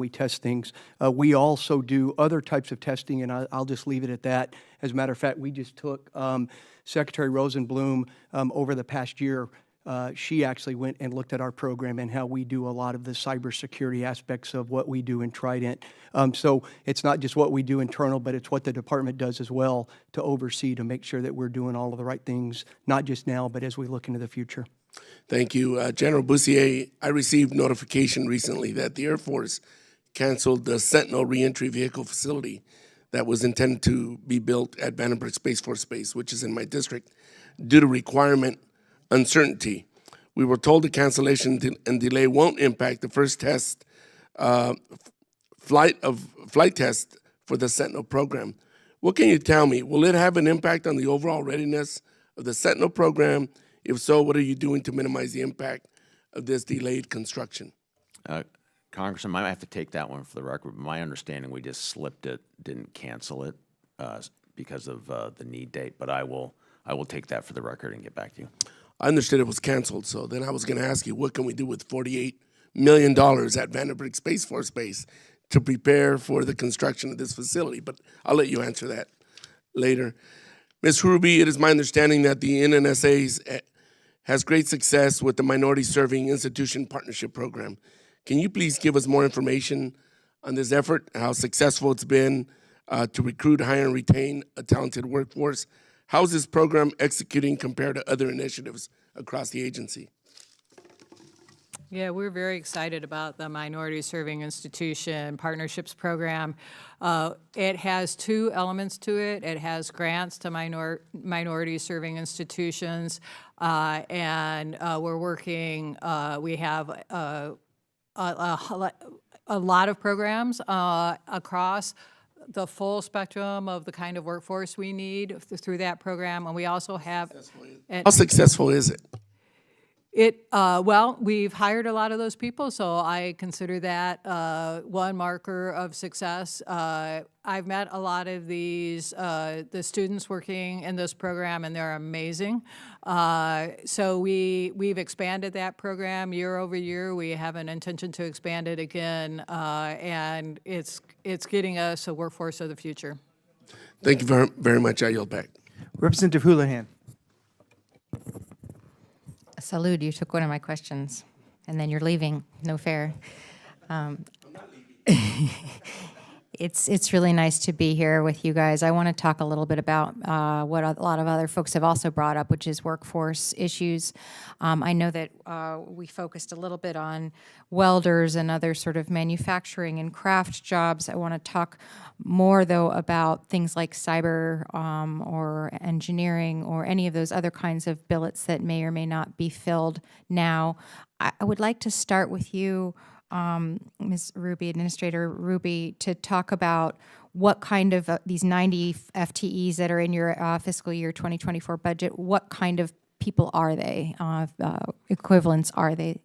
test things. We also do other types of testing, and I'll just leave it at that. As a matter of fact, we just took Secretary Rosenblum over the past year. She actually went and looked at our program and how we do a lot of the cybersecurity aspects of what we do in Trident. So it's not just what we do internal, but it's what the department does as well to oversee, to make sure that we're doing all of the right things, not just now, but as we look into the future. Thank you. General Bussier, I received notification recently that the Air Force canceled the Sentinel reentry vehicle facility that was intended to be built at Vandenberg Space Force Base, which is in my district, due to requirement uncertainty. We were told the cancellation and delay won't impact the first test, flight test for the Sentinel program. What can you tell me? Will it have an impact on the overall readiness of the Sentinel program? If so, what are you doing to minimize the impact of this delayed construction? Congressman, I might have to take that one for the record. My understanding, we just slipped it, didn't cancel it because of the need date. But I will take that for the record and get back to you. I understood it was canceled, so then I was going to ask you, what can we do with $48 million at Vandenberg Space Force Base to prepare for the construction of this facility? But I'll let you answer that later. Ms. Ruby, it is my understanding that the NNSA has great success with the Minority Serving Institution Partnership Program. Can you please give us more information on this effort, how successful it's been to recruit, hire, and retain a talented workforce? How is this program executing compared to other initiatives across the agency? Yeah, we're very excited about the Minority Serving Institution Partnerships Program. It has two elements to it. It has grants to minority serving institutions, and we're working, we have a lot of programs across the full spectrum of the kind of workforce we need through that program, and we also have... How successful is it? Well, we've hired a lot of those people, so I consider that one marker of success. I've met a lot of these, the students working in this program, and they're amazing. So we've expanded that program year over year. We have an intention to expand it again, and it's getting us a workforce of the future. Thank you very, very much. I yield back. Representative Houlihan. Salud, you took one of my questions, and then you're leaving. No fair. It's really nice to be here with you guys. I want to talk a little bit about what a lot of other folks have also brought up, which is workforce issues. I know that we focused a little bit on welders and other sort of manufacturing and craft jobs. I want to talk more, though, about things like cyber or engineering or any of those other kinds of billets that may or may not be filled now. I would like to start with you, Ms. Ruby, Administrator Ruby, to talk about what kind of these 90 FTEs that are in your fiscal year 2024 budget, what kind of people are they, equivalents are they?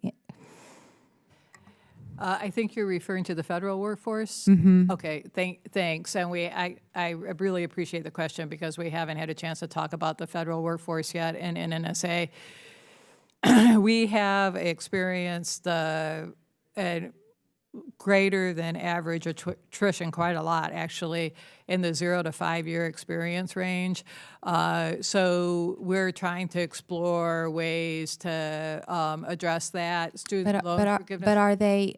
I think you're referring to the federal workforce? Okay, thanks. And I really appreciate the question because we haven't had a chance to talk about the federal workforce yet in NNSA. We have experienced a greater than average attrition, quite a lot actually, in the 0 to 5 year experience range. So we're trying to explore ways to address that. Student loan forgiveness. But are they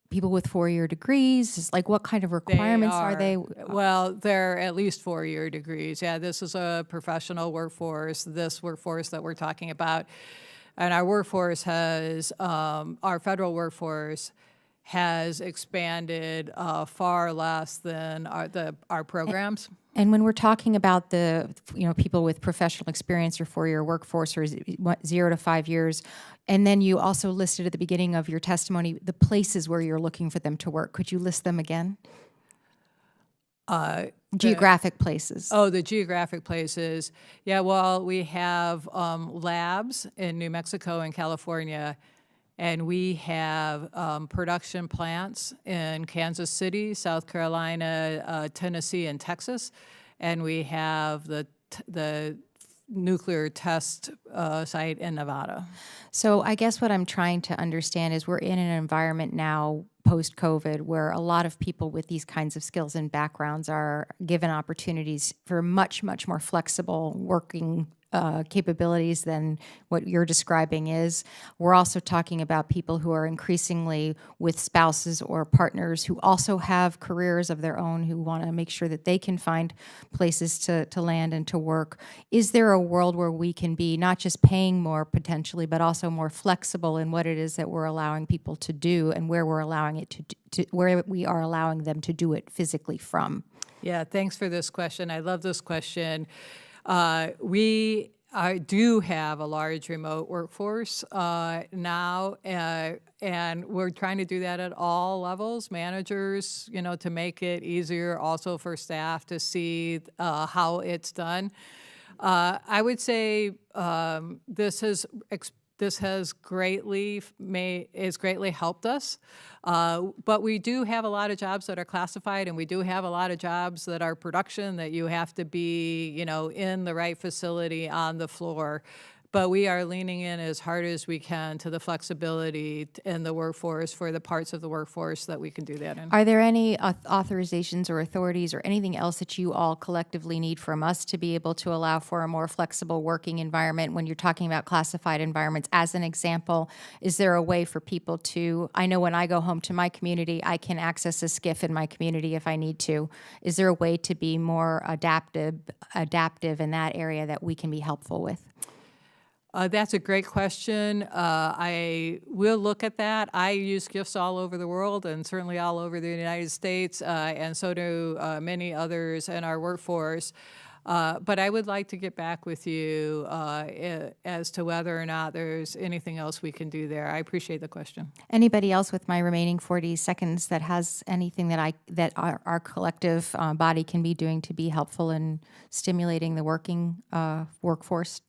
people with 4-year degrees? It's like, what kind of requirements are they? Well, they're at least 4-year degrees. Yeah, this is a professional workforce, this workforce that we're talking about. And our workforce has, our federal workforce has expanded far less than our programs. And when we're talking about the, people with professional experience or 4-year workforce or 0 to 5 years, and then you also listed at the beginning of your testimony the places where you're looking for them to work. Could you list them again? Geographic places. Oh, the geographic places. Yeah, well, we have labs in New Mexico and California, and we have production plants in Kansas City, South Carolina, Tennessee, and Texas, and we have the nuclear test site in Nevada. So I guess what I'm trying to understand is we're in an environment now post-COVID where a lot of people with these kinds of skills and backgrounds are given opportunities for much, much more flexible working capabilities than what you're describing is. We're also talking about people who are increasingly with spouses or partners who also have careers of their own, who want to make sure that they can find places to land and to work. Is there a world where we can be not just paying more potentially, but also more flexible in what it is that we're allowing people to do and where we're allowing it where we are allowing them to do it physically from? Yeah, thanks for this question. I love this question. We do have a large remote workforce now, and we're trying to do that at all levels, managers, to make it easier also for staff to see how it's done. I would say this has greatly helped us. But we do have a lot of jobs that are classified, and we do have a lot of jobs that are production that you have to be, in the right facility on the floor. But we are leaning in as hard as we can to the flexibility in the workforce for the parts of the workforce that we can do that in. Are there any authorizations or authorities or anything else that you all collectively need from us to be able to allow for a more flexible working environment when you're talking about classified environments? As an example, is there a way for people to, I know when I go home to my community, I can access a SCIF in my community if I need to. Is there a way to be more adaptive in that area that we can be helpful with? That's a great question. I will look at that. I use gifts all over the world and certainly all over the United States, and so do many others in our workforce. But I would like to get back with you as to whether or not there's anything else we can do there. I appreciate the question. Anybody else with my remaining 40 seconds that has anything that our collective body can be doing to be helpful in stimulating the working workforce?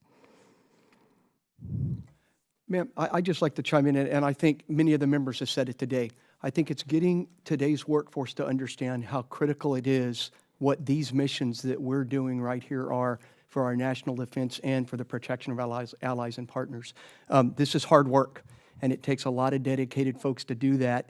Ma'am, I'd just like to chime in, and I think many of the members have said it today. I think it's getting today's workforce to understand how critical it is what these missions that we're doing right here are for our national defense and for the protection of allies and partners. This is hard work, and it takes a lot of dedicated folks to do that.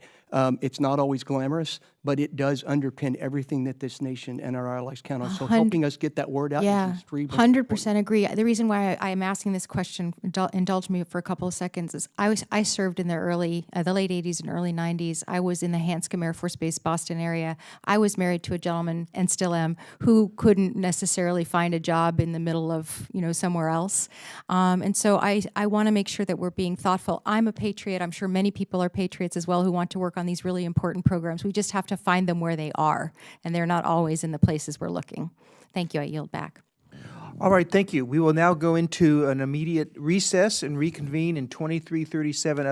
It's not always glamorous, but it does underpin everything that this nation and our allies count on. So helping us get that word out Yeah, is extremely 100% agree. The reason why I am asking this question, indulge me for a couple of seconds, is I served in the late 80s and early 90s. I was in the Hanscom Air Force Base, Boston area. I was married to a gentleman, and still am, who couldn't necessarily find a job in the middle of, somewhere else. And so I want to make sure that we're being thoughtful. I'm a patriot. I'm sure many people are patriots as well who want to work on these really important programs. We just have to find them where they are, and they're not always in the places we're looking. Thank you. I yield back. All right, thank you. We will now go into an immediate recess and reconvene in 2337